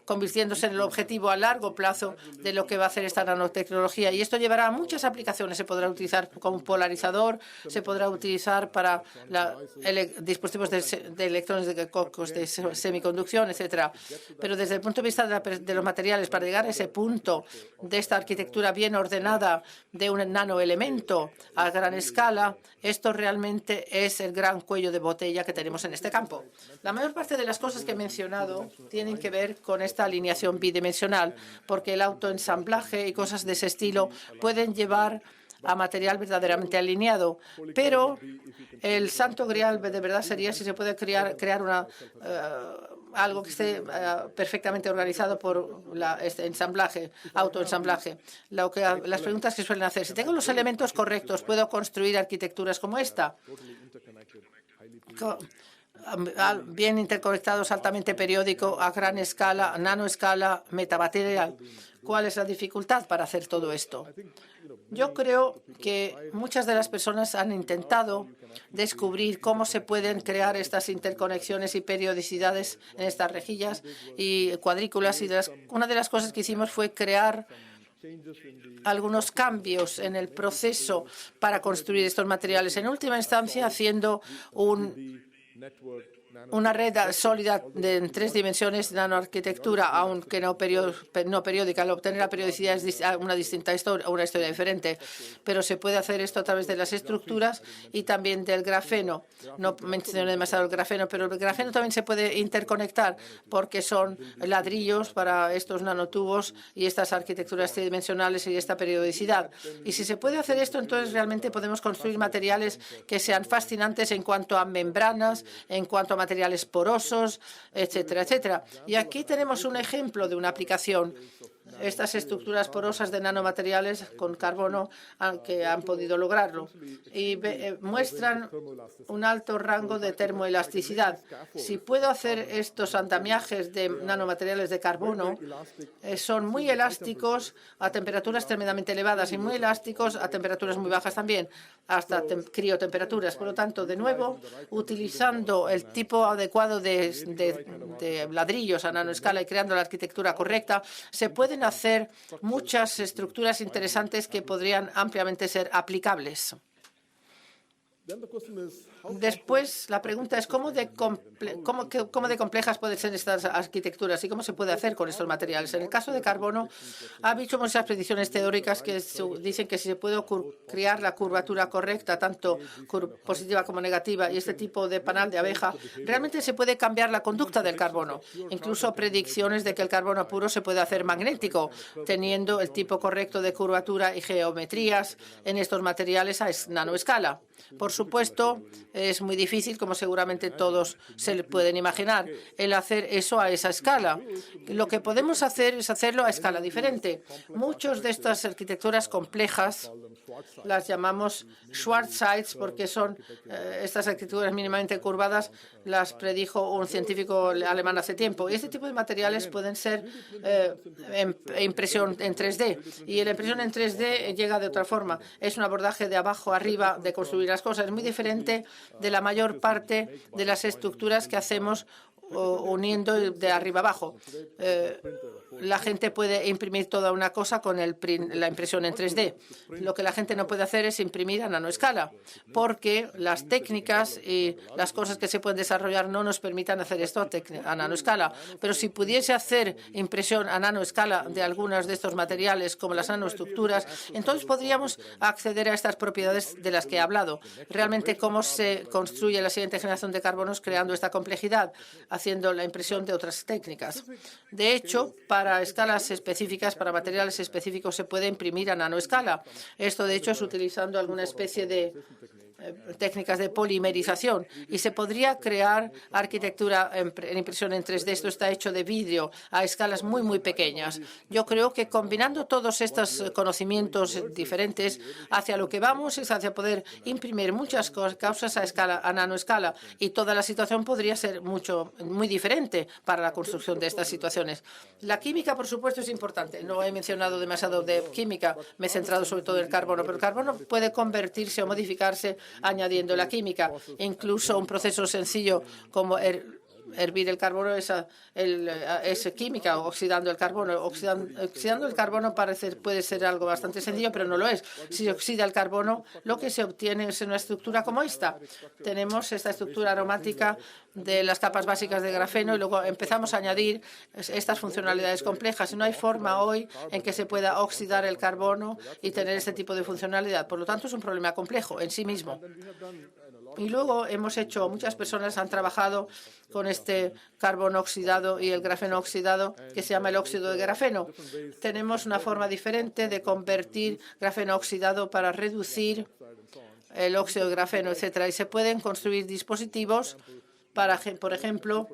convirtiéndose en el objetivo a largo plazo de lo que va a hacer esta nanotecnología. Y esto llevará a muchas aplicaciones. Se podrá utilizar como un polarizador, se podrá utilizar para dispositivos de electrones de semiconducción, etcétera. Pero desde el punto de vista de los materiales, para llegar a ese punto de esta arquitectura bien ordenada de un nanoelemento a gran escala, esto realmente es el gran cuello de botella que tenemos en este campo. La mayor parte de las cosas que he mencionado tienen que ver con esta alineación bidimensional, porque el autoensamblaje y cosas de ese estilo pueden llevar a material verdaderamente alineado. Pero el santo grial de verdad sería si se puede crear algo que esté perfectamente organizado por este ensamblaje, autoensamblaje. Las preguntas que suelen hacer: si tengo los elementos correctos, ¿puedo construir arquitecturas como esta? Bien interconectados, altamente periódico, a gran escala, nanoescala, metamaterial. ¿Cuál es la dificultad para hacer todo esto? Yo creo que muchas de las personas han intentado descubrir cómo se pueden crear estas interconexiones y periodicidades en estas rejillas y cuadrículas. Y una de las cosas que hicimos fue crear algunos cambios en el proceso para construir estos materiales. En última instancia, haciendo una red sólida en 3 dimensiones de nanoarquitectura, aunque no periódica. Al obtener la periodicidad es una distinta historia, una historia diferente. Pero se puede hacer esto a través de las estructuras y también del grafeno. No mencioné demasiado el grafeno, pero el grafeno también se puede interconectar porque son ladrillos para estos nanotubos y estas arquitecturas tridimensionales y esta periodicidad. Y si se puede hacer esto, entonces realmente podemos construir materiales que sean fascinantes en cuanto a membranas, en cuanto a materiales porosos, etcétera, etcétera. Y aquí tenemos un ejemplo de una aplicación. Estas estructuras porosas de nanomateriales con carbono que han podido lograrlo y muestran un alto rango de termoelasticidad. Si puedo hacer estos andamiajes de nanomateriales de carbono, son muy elásticos a temperaturas tremendamente elevadas y muy elásticos a temperaturas muy bajas también, hasta criotemperaturas. Por lo tanto, de nuevo, utilizando el tipo adecuado de ladrillos a nanoescala y creando la arquitectura correcta, se pueden hacer muchas estructuras interesantes que podrían ampliamente ser aplicables. Después, la pregunta es cómo de complejas pueden ser estas arquitecturas y cómo se puede hacer con estos materiales. En el caso de carbono, ha habido muchas predicciones teóricas que dicen que si se puede crear la curvatura correcta, tanto positiva como negativa, y este tipo de panal de abeja, realmente se puede cambiar la conducta del carbono. Incluso predicciones de que el carbono puro se puede hacer magnético, teniendo el tipo correcto de curvatura y geometrías en estos materiales a nanoescala. Por supuesto, es muy difícil, como seguramente todos se pueden imaginar, el hacer eso a esa escala. Lo que podemos hacer es hacerlo a escala diferente. Muchas de estas arquitecturas complejas las llamamos Schwarzschild porque son estas arquitecturas mínimamente curvadas, las predijo un científico alemán hace tiempo. Y este tipo de materiales pueden ser impresión en 3D. Y la impresión en 3D llega de otra forma. Es un abordaje de abajo a arriba de construir las cosas. Es muy diferente de la mayor parte de las estructuras que hacemos uniendo de arriba abajo. La gente puede imprimir toda una cosa con la impresión en 3D. Lo que la gente no puede hacer es imprimir a nanoescala, porque las técnicas y las cosas que se pueden desarrollar no nos permitan hacer esto a nanoescala. Pero si pudiese hacer impresión a nanoescala de algunos de estos materiales, como las nanoestructuras, entonces podríamos acceder a estas propiedades de las que he hablado. Realmente, cómo se construye la siguiente generación de carbonos creando esta complejidad, haciendo la impresión de otras técnicas. De hecho, para escalas específicas, para materiales específicos, se puede imprimir a nanoescala. Esto, de hecho, es utilizando alguna especie de técnicas de polimerización y se podría crear arquitectura en impresión en 3D. Esto está hecho de vidrio a escalas muy, muy pequeñas. Yo creo que combinando todos estos conocimientos diferentes, hacia lo que vamos es hacia poder imprimir muchas cosas a nanoescala, y toda la situación podría ser muy diferente para la construcción de estas situaciones. La química, por supuesto, es importante. No he mencionado demasiado de química, me he centrado sobre todo en el carbono, pero el carbono puede convertirse o modificarse añadiendo la química. Incluso un proceso sencillo como hervir el carbono es química, oxidando el carbono. Oxidando el carbono puede ser algo bastante sencillo, pero no lo es. Si se oxida el carbono, lo que se obtiene es una estructura como esta. Tenemos esta estructura aromática de las capas básicas de grafeno y luego empezamos a añadir estas funcionalidades complejas. No hay forma hoy en que se pueda oxidar el carbono y tener este tipo de funcionalidad. Por lo tanto, es un problema complejo en sí mismo. Y luego muchas personas han trabajado con este carbono oxidado y el grafeno oxidado, que se llama el óxido de grafeno. Tenemos una forma diferente de convertir grafeno oxidado para reducir el óxido de grafeno, etcétera. Y se pueden construir dispositivos por ejemplo,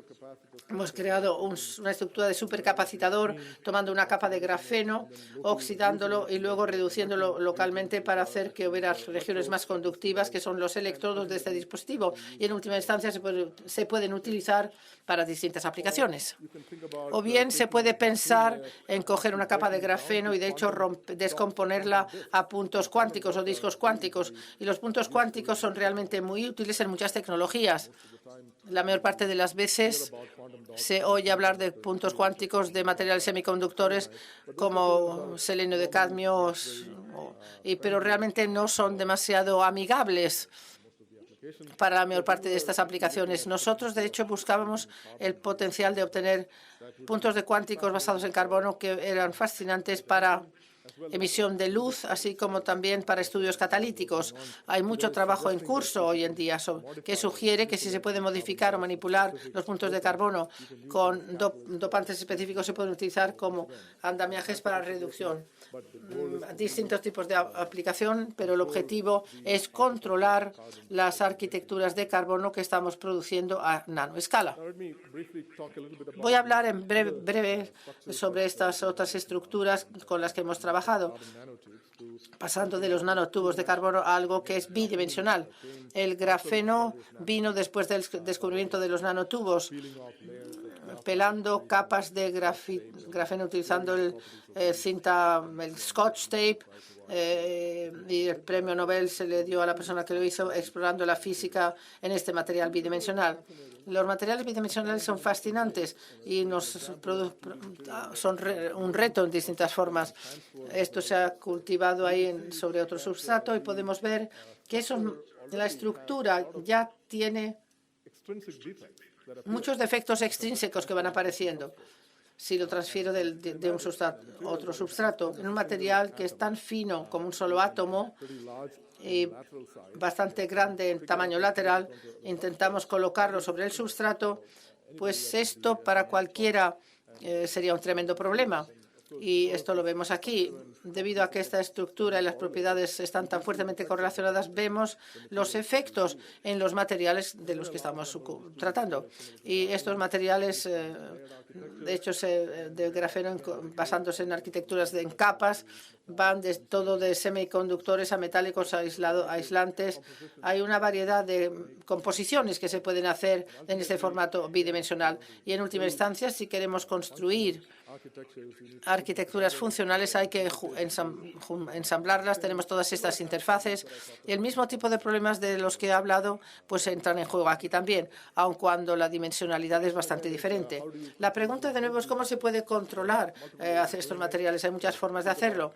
hemos creado una estructura de supercapacitador tomando una capa de grafeno, oxidándolo y luego reduciéndolo localmente para hacer que hubiera regiones más conductivas, que son los electrodos de este dispositivo. Y en última instancia se pueden utilizar para distintas aplicaciones. O bien se puede pensar en coger una capa de grafeno y, de hecho, descomponerla a puntos cuánticos o discos cuánticos. Y los puntos cuánticos son realmente muy útiles en muchas tecnologías. La mayor parte de las veces se oye hablar de puntos cuánticos de materiales semiconductores como selenio de cadmio, pero realmente no son demasiado amigables para la mayor parte de estas aplicaciones. Nosotros, de hecho, buscábamos el potencial de obtener puntos de cuánticos basados en carbono que eran fascinantes para emisión de luz, así como también para estudios catalíticos. Hay mucho trabajo en curso hoy en día que sugiere que si se puede modificar o manipular los puntos de carbono con dopantes específicos, se pueden utilizar como andamiajes para reducción. Distintos tipos de aplicación, pero el objetivo es controlar las arquitecturas de carbono que estamos produciendo a nanoescala. Voy a hablar en breve sobre estas otras estructuras con las que hemos trabajado, pasando de los nanotubos de carbono a algo que es bidimensional. El grafeno vino después del descubrimiento de los nanotubos, pelando capas de grafeno utilizando el Scotch tape, y el premio Nobel se le dio a la persona que lo hizo explorando la física en este material bidimensional. Los materiales bidimensionales son fascinantes y son un reto en distintas formas. Esto se ha cultivado ahí sobre otro substrato y podemos ver que la estructura ya tiene muchos defectos extrínsecos que van apareciendo si lo transfiero de un sustrato a otro substrato. En un material que es tan fino como un solo átomo y bastante grande en tamaño lateral, intentamos colocarlo sobre el substrato, pues esto para cualquiera sería un tremendo problema. Y esto lo vemos aquí. Debido a que esta estructura y las propiedades están tan fuertemente correlacionadas, vemos los efectos en los materiales de los que estamos tratando. Y estos materiales, de hecho, de grafeno, basándose en arquitecturas en capas, van de todo de semiconductores a metálicos aislantes. Hay una variedad de composiciones que se pueden hacer en este formato bidimensional. Y en última instancia, si queremos construir arquitecturas funcionales, hay que ensamblarlas. Tenemos todas estas interfaces y el mismo tipo de problemas de los que he hablado pues entran en juego aquí también, aun cuando la dimensionalidad es bastante diferente. La pregunta de nuevo es cómo se puede controlar hacer estos materiales. Hay muchas formas de hacerlo.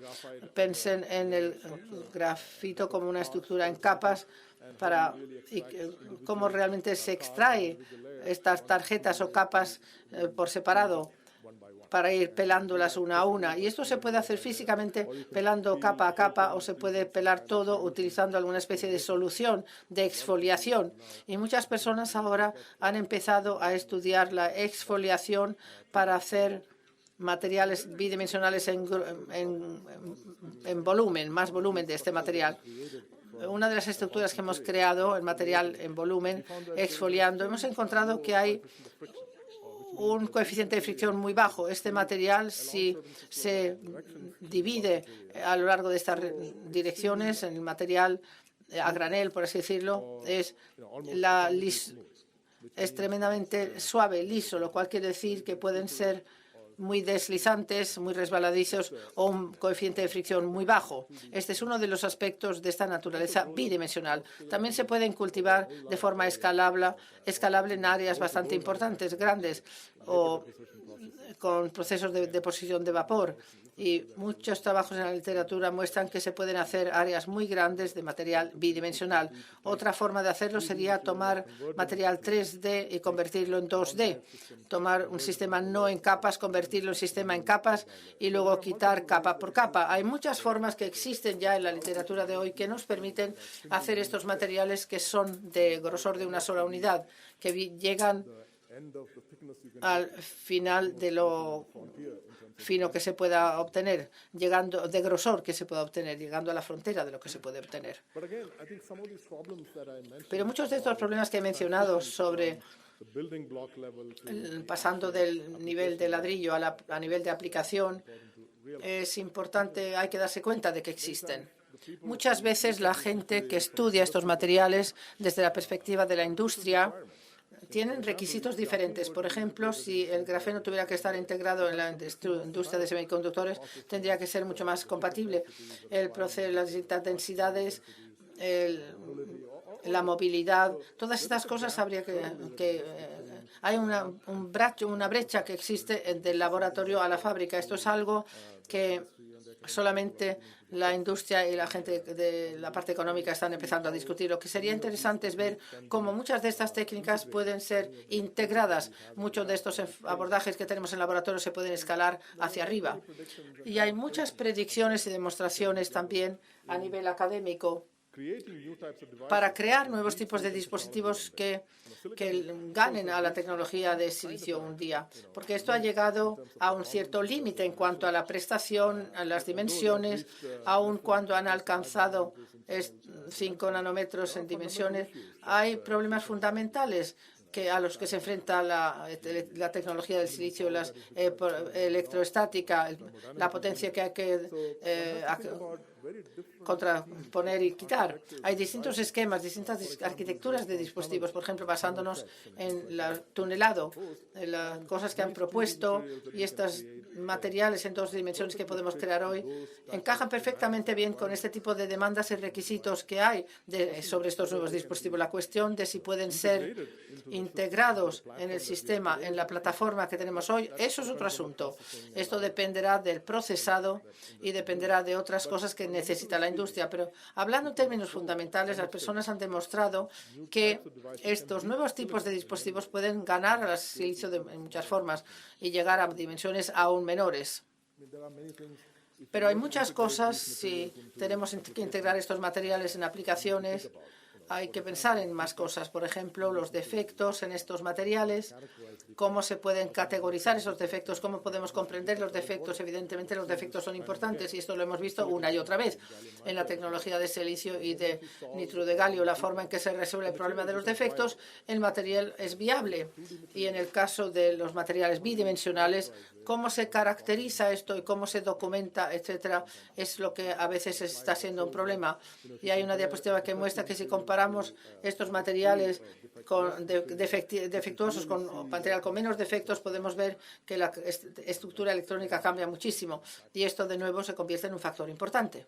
Pensen en el grafito como una estructura en capas y cómo realmente se extrae estas tarjetas o capas por separado para ir pelándolas una a una. Y esto se puede hacer físicamente pelando capa a capa o se puede pelar todo utilizando alguna especie de solución de exfoliación. Y muchas personas ahora han empezado a estudiar la exfoliación para hacer materiales bidimensionales en volumen, más volumen de este material. Una de las estructuras que hemos creado, el material en volumen, exfoliando, hemos encontrado que hay un coeficiente de fricción muy bajo. Este material, si se divide a lo largo de estas direcciones, en el material a granel, por así decirlo, es tremendamente suave, liso, lo cual quiere decir que pueden ser muy deslizantes, muy resbaladizos o un coeficiente de fricción muy bajo. Este es uno de los aspectos de esta naturaleza bidimensional. También se pueden cultivar de forma escalable en áreas bastante importantes, grandes, o con procesos de deposición de vapor. Y muchos trabajos en la literatura muestran que se pueden hacer áreas muy grandes de material bidimensional. Otra forma de hacerlo sería tomar material 3D y convertirlo en 2D. Tomar un sistema no en capas, convertirlo en sistema en capas y luego quitar capa por capa. Hay muchas formas que existen ya en la literatura de hoy que nos permiten hacer estos materiales que son de grosor de una sola unidad, que llegan al final de lo fino que se pueda obtener, llegando de grosor que se pueda obtener, llegando a la frontera de lo que se puede obtener. Pero muchos de estos problemas que he mencionado sobre pasando del nivel de ladrillo a nivel de aplicación, es importante, hay que darse cuenta de que existen. Muchas veces la gente que estudia estos materiales desde la perspectiva de la industria tienen requisitos diferentes. Por ejemplo, si el grafeno tuviera que estar integrado en la industria de semiconductores, tendría que ser mucho más compatible. El proceso, las distintas densidades, la movilidad, todas estas cosas habría que hay una brecha que existe del laboratorio a la fábrica. Esto es algo que solamente la industria y la gente de la parte económica están empezando a discutir. Lo que sería interesante es ver cómo muchas de estas técnicas pueden ser integradas. Muchos de estos abordajes que tenemos en laboratorio se pueden escalar hacia arriba. Y hay muchas predicciones y demostraciones también a nivel académico para crear nuevos tipos de dispositivos que ganen a la tecnología de silicio un día, porque esto ha llegado a un cierto límite en cuanto a la prestación, a las dimensiones, aun cuando han alcanzado 5 nanómetros en dimensiones. Hay problemas fundamentales a los que se enfrenta la tecnología del silicio, la electroestática, la potencia que hay que contraponer y quitar. Hay distintos esquemas, distintas arquitecturas de dispositivos, por ejemplo, basándonos en el tunelado, en las cosas que han propuesto, y estos materiales en 2 dimensiones que podemos crear hoy encajan perfectamente bien con este tipo de demandas y requisitos que hay sobre estos nuevos dispositivos. La cuestión de si pueden ser integrados en el sistema, en la plataforma que tenemos hoy, eso es otro asunto. Esto dependerá del procesado y dependerá de otras cosas que necesita la industria. Pero hablando en términos fundamentales, las personas han demostrado que estos nuevos tipos de dispositivos pueden ganar al silicio en muchas formas y llegar a dimensiones aún menores. Pero hay muchas cosas, si tenemos que integrar estos materiales en aplicaciones, hay que pensar en más cosas. Por ejemplo, los defectos en estos materiales, cómo se pueden categorizar esos defectos, cómo podemos comprender los defectos. Evidentemente, los defectos son importantes y esto lo hemos visto una y otra vez en la tecnología de silicio y de nitruro de galio. La forma en que se resuelve el problema de los defectos, el material es viable. Y en el caso de los materiales bidimensionales, cómo se caracteriza esto y cómo se documenta, etcétera, es lo que a veces está siendo un problema. Y hay una diapositiva que muestra que si comparamos estos materiales defectuosos con material con menos defectos, podemos ver que la estructura electrónica cambia muchísimo. Y esto, de nuevo, se convierte en un factor importante.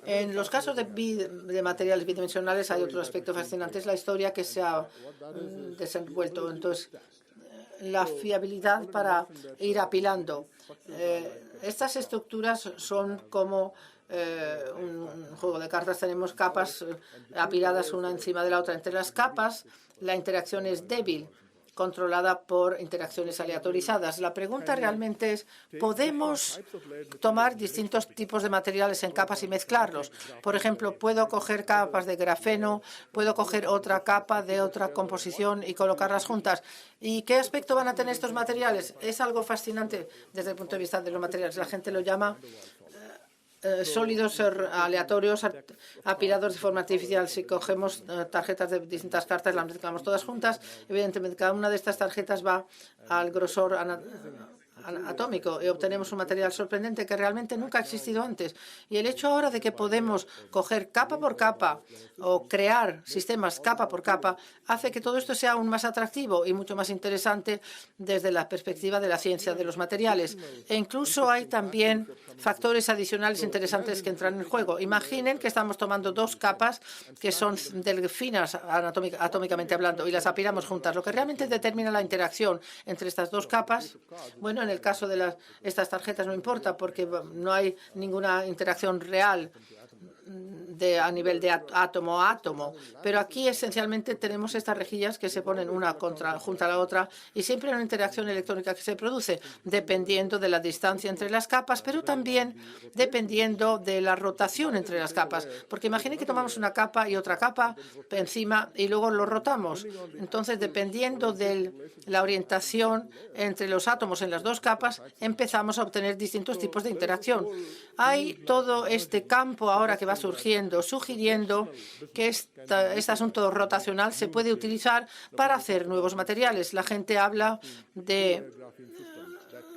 En los casos de materiales bidimensionales hay otro aspecto fascinante, es la historia que se ha desenvuelto. Entonces, la fiabilidad para ir apilando. Estas estructuras son como un juego de cartas. Tenemos capas apiladas una encima de la otra. Entre las capas, la interacción es débil, controlada por interacciones aleatorizadas. La pregunta realmente es, ¿podemos tomar distintos tipos de materiales en capas y mezclarlos? Por ejemplo, ¿puedo coger capas de grafeno, puedo coger otra capa de otra composición y colocarlas juntas? ¿Y qué aspecto van a tener estos materiales? Es algo fascinante desde el punto de vista de los materiales. La gente lo llama sólidos aleatorios apilados de forma artificial. Si cogemos tarjetas de distintas cartas, las mezclamos todas juntas, evidentemente cada una de estas tarjetas va al grosor atómico y obtenemos un material sorprendente que realmente nunca ha existido antes. Y el hecho ahora de que podemos coger capa por capa o crear sistemas capa por capa hace que todo esto sea aún más atractivo y mucho más interesante desde la perspectiva de la ciencia de los materiales. E incluso hay también factores adicionales interesantes que entran en juego. Imaginen que estamos tomando dos capas que son finas atómicamente hablando y las apilamos juntas. Lo que realmente determina la interacción entre estas dos capas, bueno, en el caso de estas tarjetas no importa porque no hay ninguna interacción real a nivel de átomo a átomo, pero aquí esencialmente tenemos estas rejillas que se ponen una junto a la otra y siempre hay una interacción electrónica que se produce dependiendo de la distancia entre las capas, pero también dependiendo de la rotación entre las capas, porque imaginen que tomamos una capa y otra capa encima y luego lo rotamos. Entonces, dependiendo de la orientación entre los átomos en las dos capas, empezamos a obtener distintos tipos de interacción. Hay todo este campo ahora que va sugiriendo que este asunto rotacional se puede utilizar para hacer nuevos materiales. La gente habla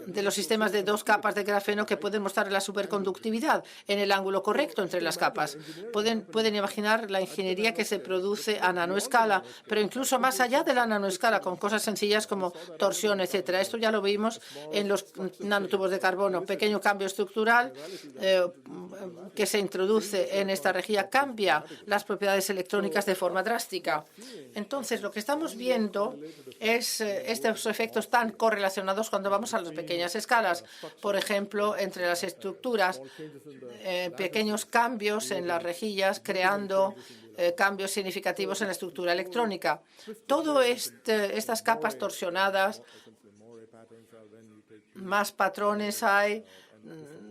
de los sistemas de dos capas de grafeno que pueden mostrar la superconductividad en el ángulo correcto entre las capas. Pueden imaginar la ingeniería que se produce a nanoescala, pero incluso más allá de la nanoescala, con cosas sencillas como torsión, etcétera. Esto ya lo vimos en los nanotubos de carbono. Pequeño cambio estructural que se introduce en esta rejilla cambia las propiedades electrónicas de forma drástica. Entonces, lo que estamos viendo es estos efectos tan correlacionados cuando vamos a las pequeñas escalas. Por ejemplo, entre las estructuras, pequeños cambios en las rejillas creando cambios significativos en la estructura electrónica. Todas estas capas torsionadas, más patrones hay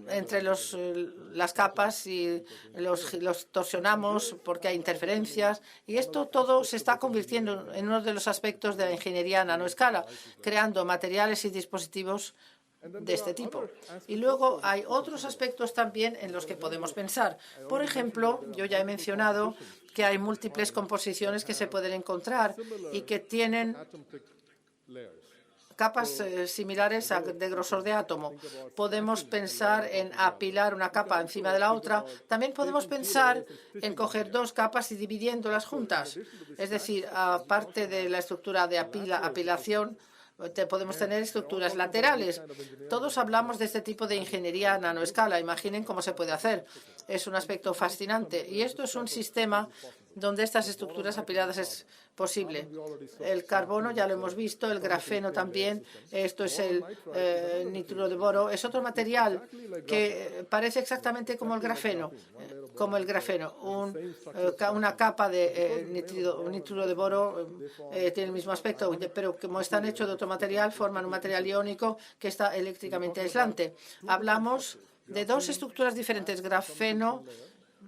entre las capas y los torsionamos porque hay interferencias y esto todo se está convirtiendo en uno de los aspectos de la ingeniería a nanoescala, creando materiales y dispositivos de este tipo. Y luego hay otros aspectos también en los que podemos pensar. Por ejemplo, yo ya he mencionado que hay múltiples composiciones que se pueden encontrar y que tienen capas similares de grosor de átomo. Podemos pensar en apilar una capa encima de la otra. También podemos pensar en coger dos capas y dividiéndolas juntas. Es decir, aparte de la estructura de apilación, podemos tener estructuras laterales. Todos hablamos de este tipo de ingeniería a nanoescala. Imaginen cómo se puede hacer. Es un aspecto fascinante. Y esto es un sistema donde estas estructuras apiladas es posible. El carbono ya lo hemos visto, el grafeno también. Esto es el nitruro de boro. Es otro material que parece exactamente como el grafeno. Una capa de nitruro de boro tiene el mismo aspecto, pero como están hechos de otro material, forman un material iónico que está eléctricamente aislante. Hablamos de dos estructuras diferentes, grafeno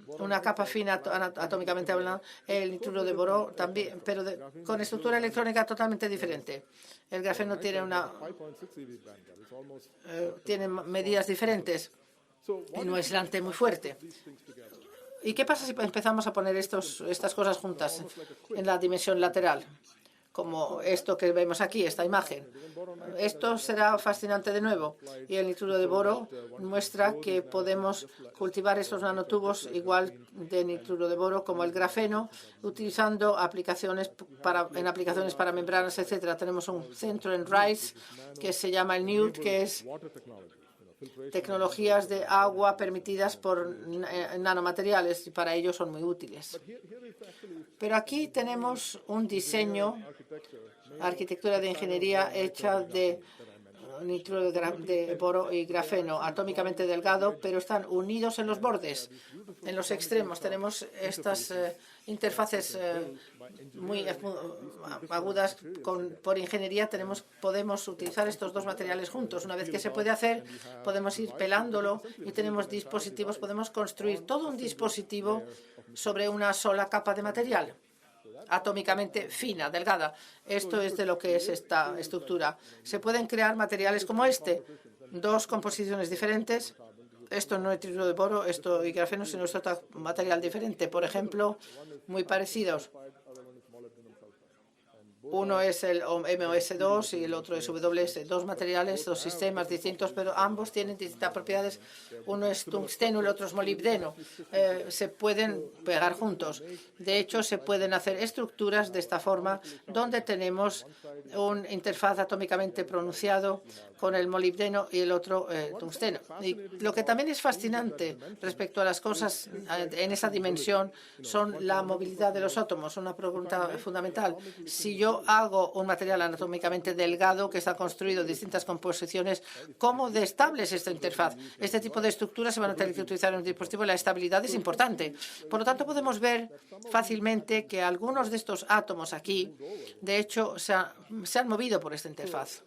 una capa fina atómicamente hablando, el nitruro de boro también, pero con estructura electrónica totalmente diferente. El grafeno tiene tiene medidas diferentes y un aislante muy fuerte. ¿Y qué pasa si empezamos a poner estas cosas juntas en la dimensión lateral? Como esto que vemos aquí, esta imagen. Esto será fascinante de nuevo. Y el nitruro de boro muestra que podemos cultivar estos nanotubos igual de nitruro de boro como el grafeno, utilizando aplicaciones para membranas, etc. Tenemos un centro en Rice que se llama el NEWT, que es tecnologías de agua permitidas por nanomateriales, y para ello son muy útiles. Pero aquí tenemos un diseño, arquitectura de ingeniería hecha de nitruro de boro y grafeno, atómicamente delgado, pero están unidos en los bordes, en los extremos. Tenemos estas interfaces muy agudas por ingeniería. Podemos utilizar estos dos materiales juntos. Una vez que se puede hacer, podemos ir pelándolo y tenemos dispositivos. Podemos construir todo un dispositivo sobre una sola capa de material, atómicamente fina, delgada. Esto es de lo que es esta estructura. Se pueden crear materiales como este, dos composiciones diferentes. Esto no es nitruro de boro, esto y grafeno, sino es otro material diferente. Por ejemplo, muy parecidos. Uno es el MOS2 y el otro es WS. Dos materiales, dos sistemas distintos, pero ambos tienen distintas propiedades. Uno es tungsteno y el otro es molibdeno. Se pueden pegar juntos. De hecho, se pueden hacer estructuras de esta forma, donde tenemos una interfaz atómicamente pronunciado con el molibdeno y el otro tungsteno. Y lo que también es fascinante respecto a las cosas en esa dimensión son la movilidad de los átomos. Una pregunta fundamental. Si yo hago un material anatómicamente delgado que está construido en distintas composiciones, ¿cómo de estable es esta interfaz? Este tipo de estructuras se van a tener que utilizar en un dispositivo y la estabilidad es importante. Por lo tanto, podemos ver fácilmente que algunos de estos átomos aquí, de hecho, se han movido por esta interfaz.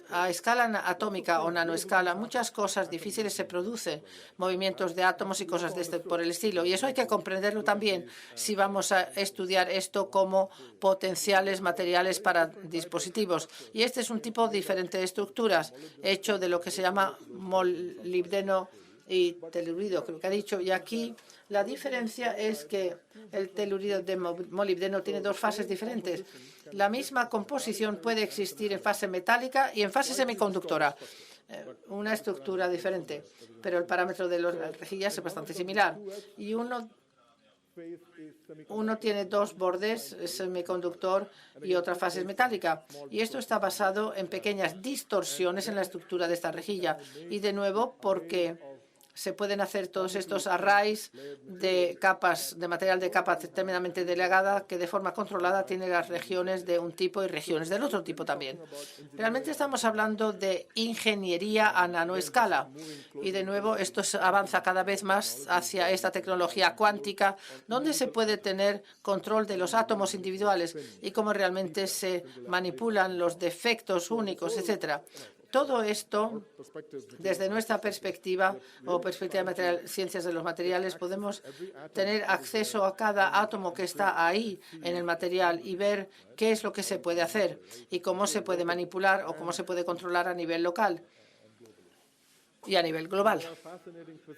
A escala atómica o nanoescala, muchas cosas difíciles se producen, movimientos de átomos y cosas por el estilo. Y eso hay que comprenderlo también si vamos a estudiar esto como potenciales materiales para dispositivos. Y este es un tipo diferente de estructuras, hecho de lo que se llama molibdeno y telurido, creo que ha dicho. Y aquí la diferencia es que el telurido de molibdeno tiene dos fases diferentes. La misma composición puede existir en fase metálica y en fase semiconductora. Una estructura diferente, pero el parámetro de las rejillas es bastante similar. Y uno tiene dos bordes, semiconductor, y otra fase es metálica. Y esto está basado en pequeñas distorsiones en la estructura de esta rejilla. Y de nuevo, porque se pueden hacer todos estos arrays de capas, de material de capa tremendamente delgada, que de forma controlada tiene las regiones de un tipo y regiones del otro tipo también. Realmente estamos hablando de ingeniería a nanoescala. Y de nuevo, esto avanza cada vez más hacia esta tecnología cuántica, donde se puede tener control de los átomos individuales y cómo realmente se manipulan los defectos únicos, etcétera. Todo esto, desde nuestra perspectiva o perspectiva de ciencias de los materiales, podemos tener acceso a cada átomo que está ahí en el material y ver qué es lo que se puede hacer y cómo se puede manipular o cómo se puede controlar a nivel local y a nivel global.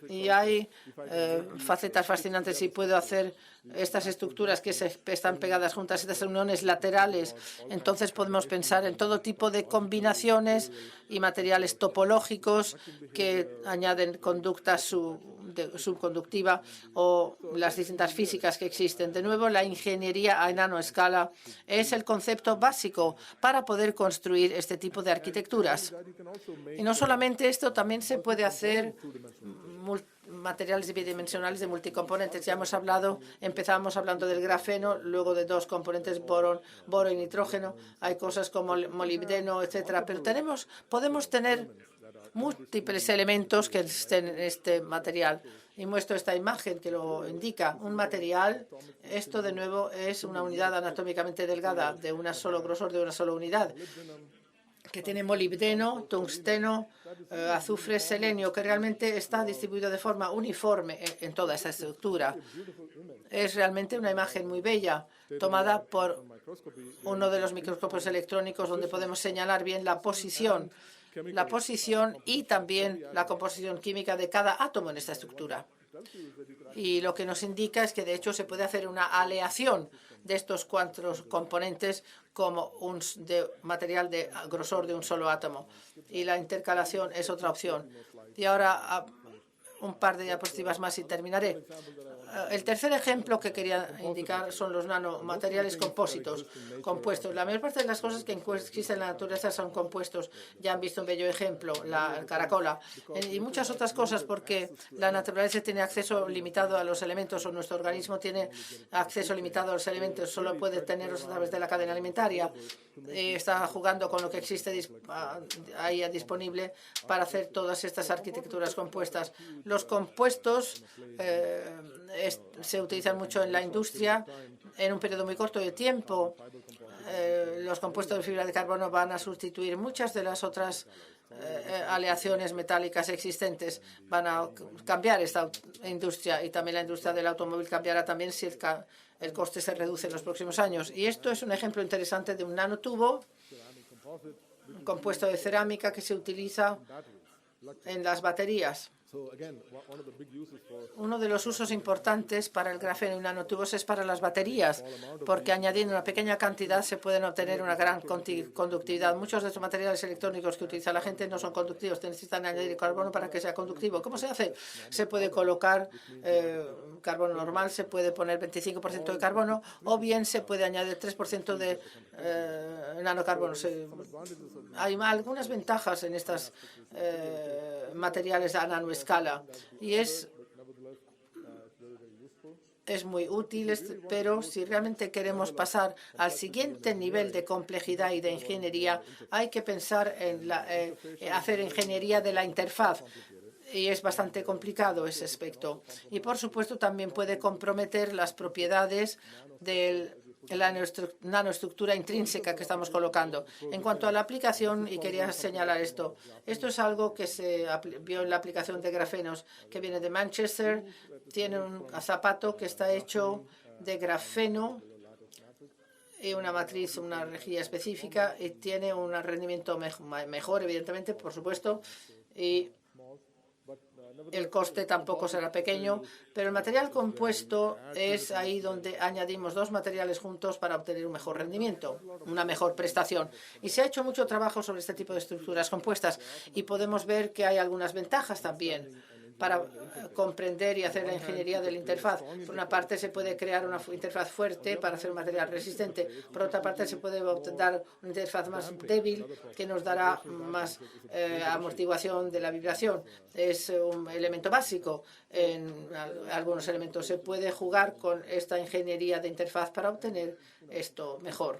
Y hay facetas fascinantes. Si puedo hacer estas estructuras que están pegadas juntas, estas uniones laterales, entonces podemos pensar en todo tipo de combinaciones y materiales topológicos que añaden conducta subconductiva o las distintas físicas que existen. De nuevo, la ingeniería a nanoescala es el concepto básico para poder construir este tipo de arquitecturas. Y no solamente esto, también se puede hacer materiales bidimensionales de multicomponentes. Ya empezamos hablando del grafeno, luego de dos componentes, boro y nitrógeno. Hay cosas como molibdeno, etcétera. Pero podemos tener múltiples elementos que estén en este material. Y muestro esta imagen que lo indica. Un material, esto de nuevo es una unidad anatómicamente delgada de un solo grosor, de una sola unidad. que tiene molibdeno, tungsteno, azufre, selenio, que realmente está distribuido de forma uniforme en toda esta estructura. Es realmente una imagen muy bella, tomada por uno de los microscopios electrónicos, donde podemos señalar bien la posición y también la composición química de cada átomo en esta estructura. Y lo que nos indica es que, de hecho, se puede hacer una aleación de estos cuatro componentes como un material de grosor de un solo átomo. Y la intercalación es otra opción. Y ahora un par de diapositivas más y terminaré. El tercer ejemplo que quería indicar son los nanomateriales compuestos. La mayor parte de las cosas que existen en la naturaleza son compuestos. Ya han visto un bello ejemplo, la caracola, y muchas otras cosas, porque la naturaleza tiene acceso limitado a los elementos, o nuestro organismo tiene acceso limitado a los elementos, solo puede tenerlos a través de la cadena alimentaria. Está jugando con lo que existe ahí disponible para hacer todas estas arquitecturas compuestas. Los compuestos se utilizan mucho en la industria en un periodo muy corto de tiempo. Los compuestos de fibra de carbono van a sustituir muchas de las otras aleaciones metálicas existentes. Van a cambiar esta industria, y también la industria del automóvil cambiará también si el coste se reduce en los próximos años. Y esto es un ejemplo interesante de un nanotubo, un compuesto de cerámica que se utiliza en las baterías. Uno de los usos importantes para el grafeno y nanotubos es para las baterías, porque añadiendo una pequeña cantidad se pueden obtener una gran conductividad. Muchos de estos materiales electrónicos que utiliza la gente no son conductivos, necesitan añadir carbono para que sea conductivo. ¿Cómo se hace? Se puede colocar carbono normal, se puede poner 25% de carbono, o bien se puede añadir 3% de nanocarbono. Hay algunas ventajas en estos materiales a nanoescala, y es muy útil, pero si realmente queremos pasar al siguiente nivel de complejidad y de ingeniería, hay que pensar en hacer ingeniería de la interfaz. Y es bastante complicado ese aspecto. Y, por supuesto, también puede comprometer las propiedades de la nanoestructura intrínseca que estamos colocando. En cuanto a la aplicación, y quería señalar esto es algo que se vio en la aplicación de grafenos, que viene de Manchester. Tiene un zapato que está hecho de grafeno y una matriz, una rejilla específica, y tiene un rendimiento mejor, evidentemente, por supuesto, y el coste tampoco será pequeño, pero el material compuesto es ahí donde añadimos dos materiales juntos para obtener un mejor rendimiento, una mejor prestación. Y se ha hecho mucho trabajo sobre este tipo de estructuras compuestas, y podemos ver que hay algunas ventajas también para comprender y hacer la ingeniería de la interfaz. Por una parte, se puede crear una interfaz fuerte para hacer un material resistente. Por otra parte, se puede dar una interfaz más débil que nos dará más amortiguación de la vibración. Es un elemento básico en algunos elementos. Se puede jugar con esta ingeniería de interfaz para obtener esto mejor.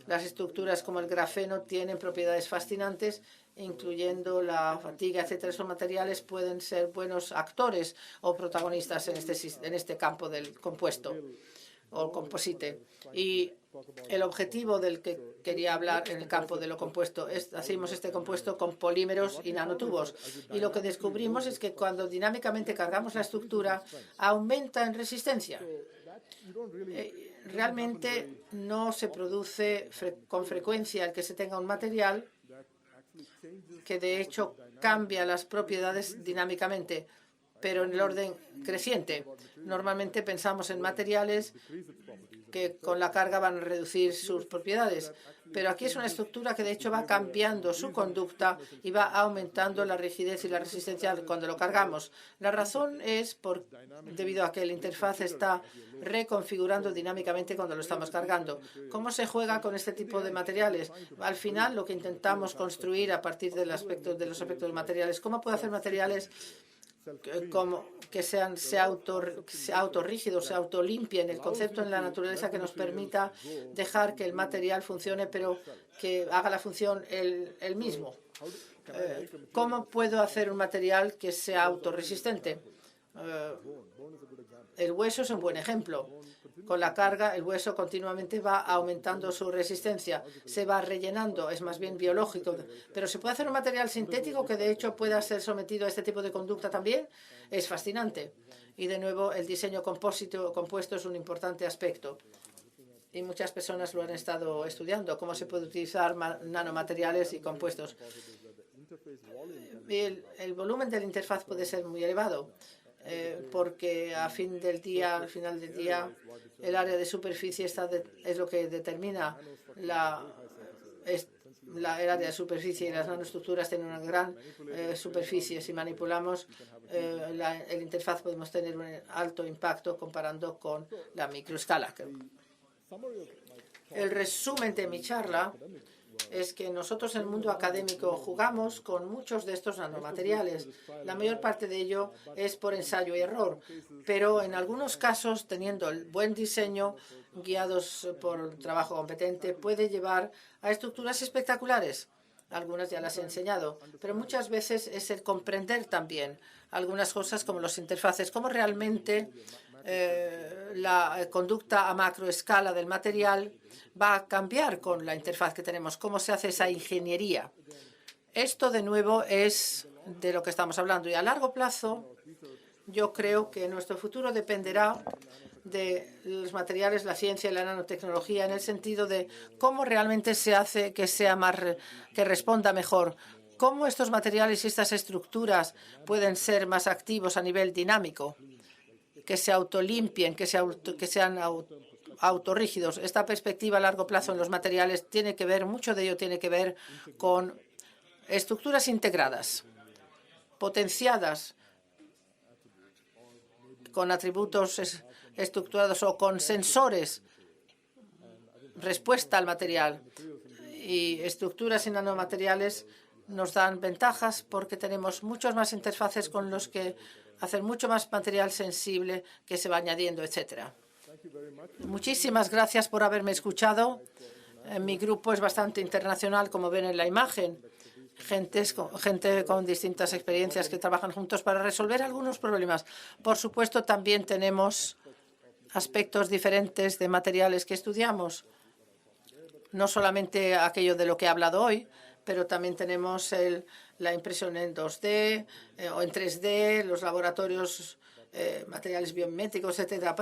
Las estructuras como el grafeno tienen propiedades fascinantes, incluyendo la fatiga, etcétera. Esos materiales pueden ser buenos actores o protagonistas en este campo del compuesto o composite. Y el objetivo del que quería hablar en el campo de lo compuesto es, hacemos este compuesto con polímeros y nanotubos. Y lo que descubrimos es que cuando dinámicamente cargamos la estructura, aumenta en resistencia. Realmente no se produce con frecuencia el que se tenga un material que de hecho cambia las propiedades dinámicamente, pero en el orden creciente. Normalmente pensamos en materiales que con la carga van a reducir sus propiedades, pero aquí es una estructura que de hecho va cambiando su conducta y va aumentando la rigidez y la resistencia cuando lo cargamos. La razón es debido a que la interfaz está reconfigurando dinámicamente cuando lo estamos cargando. ¿Cómo se juega con este tipo de materiales? Al final, lo que intentamos construir a partir de los aspectos de materiales, ¿cómo puedo hacer materiales que se autorrígidos, se autolimpien, el concepto en la naturaleza que nos permita dejar que el material funcione, pero que haga la función él mismo? ¿Cómo puedo hacer un material que sea autorresistente? El hueso es un buen ejemplo. Con la carga, el hueso continuamente va aumentando su resistencia, se va rellenando, es más bien biológico. Pero se puede hacer un material sintético que de hecho pueda ser sometido a este tipo de conducta también. Es fascinante. Y de nuevo, el diseño compuesto es un importante aspecto. Y muchas personas lo han estado estudiando, cómo se puede utilizar nanomateriales y compuestos. El volumen de la interfaz puede ser muy elevado, porque al final del día, el área de superficie es lo que determina el área de superficie, y las nanoestructuras tienen una gran superficie. Si manipulamos la interfaz, podemos tener un alto impacto comparando con la microescala. El resumen de mi charla es que nosotros en el mundo académico jugamos con muchos de estos nanomateriales. La mayor parte de ello es por ensayo y error, pero en algunos casos, teniendo el buen diseño, guiados por trabajo competente, puede llevar a estructuras espectaculares. Algunas ya las he enseñado, pero muchas veces es el comprender también algunas cosas como las interfaces, cómo realmente la conducta a macroescala del material va a cambiar con la interfaz que tenemos, cómo se hace esa ingeniería. Esto, de nuevo, es de lo que estamos hablando. Y a largo plazo, yo creo que nuestro futuro dependerá de los materiales, la ciencia y la nanotecnología, en el sentido de cómo realmente se hace que sea que responda mejor, cómo estos materiales y estas estructuras pueden ser más activos a nivel dinámico, que se autolimpien, que sean autorrígidos. Esta perspectiva a largo plazo en los materiales tiene que ver, mucho de ello tiene que ver con estructuras integradas, potenciadas, con atributos estructurados o con sensores, respuesta al material. Y estructuras y nanomateriales nos dan ventajas porque tenemos muchos más interfaces con los que hacer mucho más material sensible que se va añadiendo, etcétera. Muchísimas gracias por haberme escuchado. Mi grupo es bastante internacional, como ven en la imagen. Gente con distintas experiencias que trabajan juntos para resolver algunos problemas. Por supuesto, también tenemos aspectos diferentes de materiales que estudiamos. No solamente aquello de lo que he hablado hoy, pero también tenemos la impresión en 2D o en 3D, los laboratorios, materiales biomiméticos, etcétera.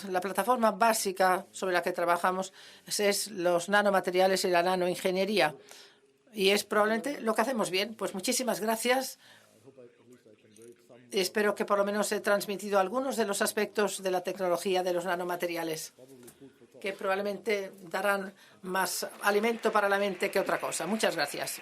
La plataforma básica sobre la que trabajamos es los nanomateriales y la nanoingeniería. Y es probablemente lo que hacemos bien. Pues muchísimas gracias. Y espero que por lo menos he transmitido algunos de los aspectos de la tecnología de los nanomateriales, que probablemente darán más alimento para la mente que otra cosa. Muchas gracias.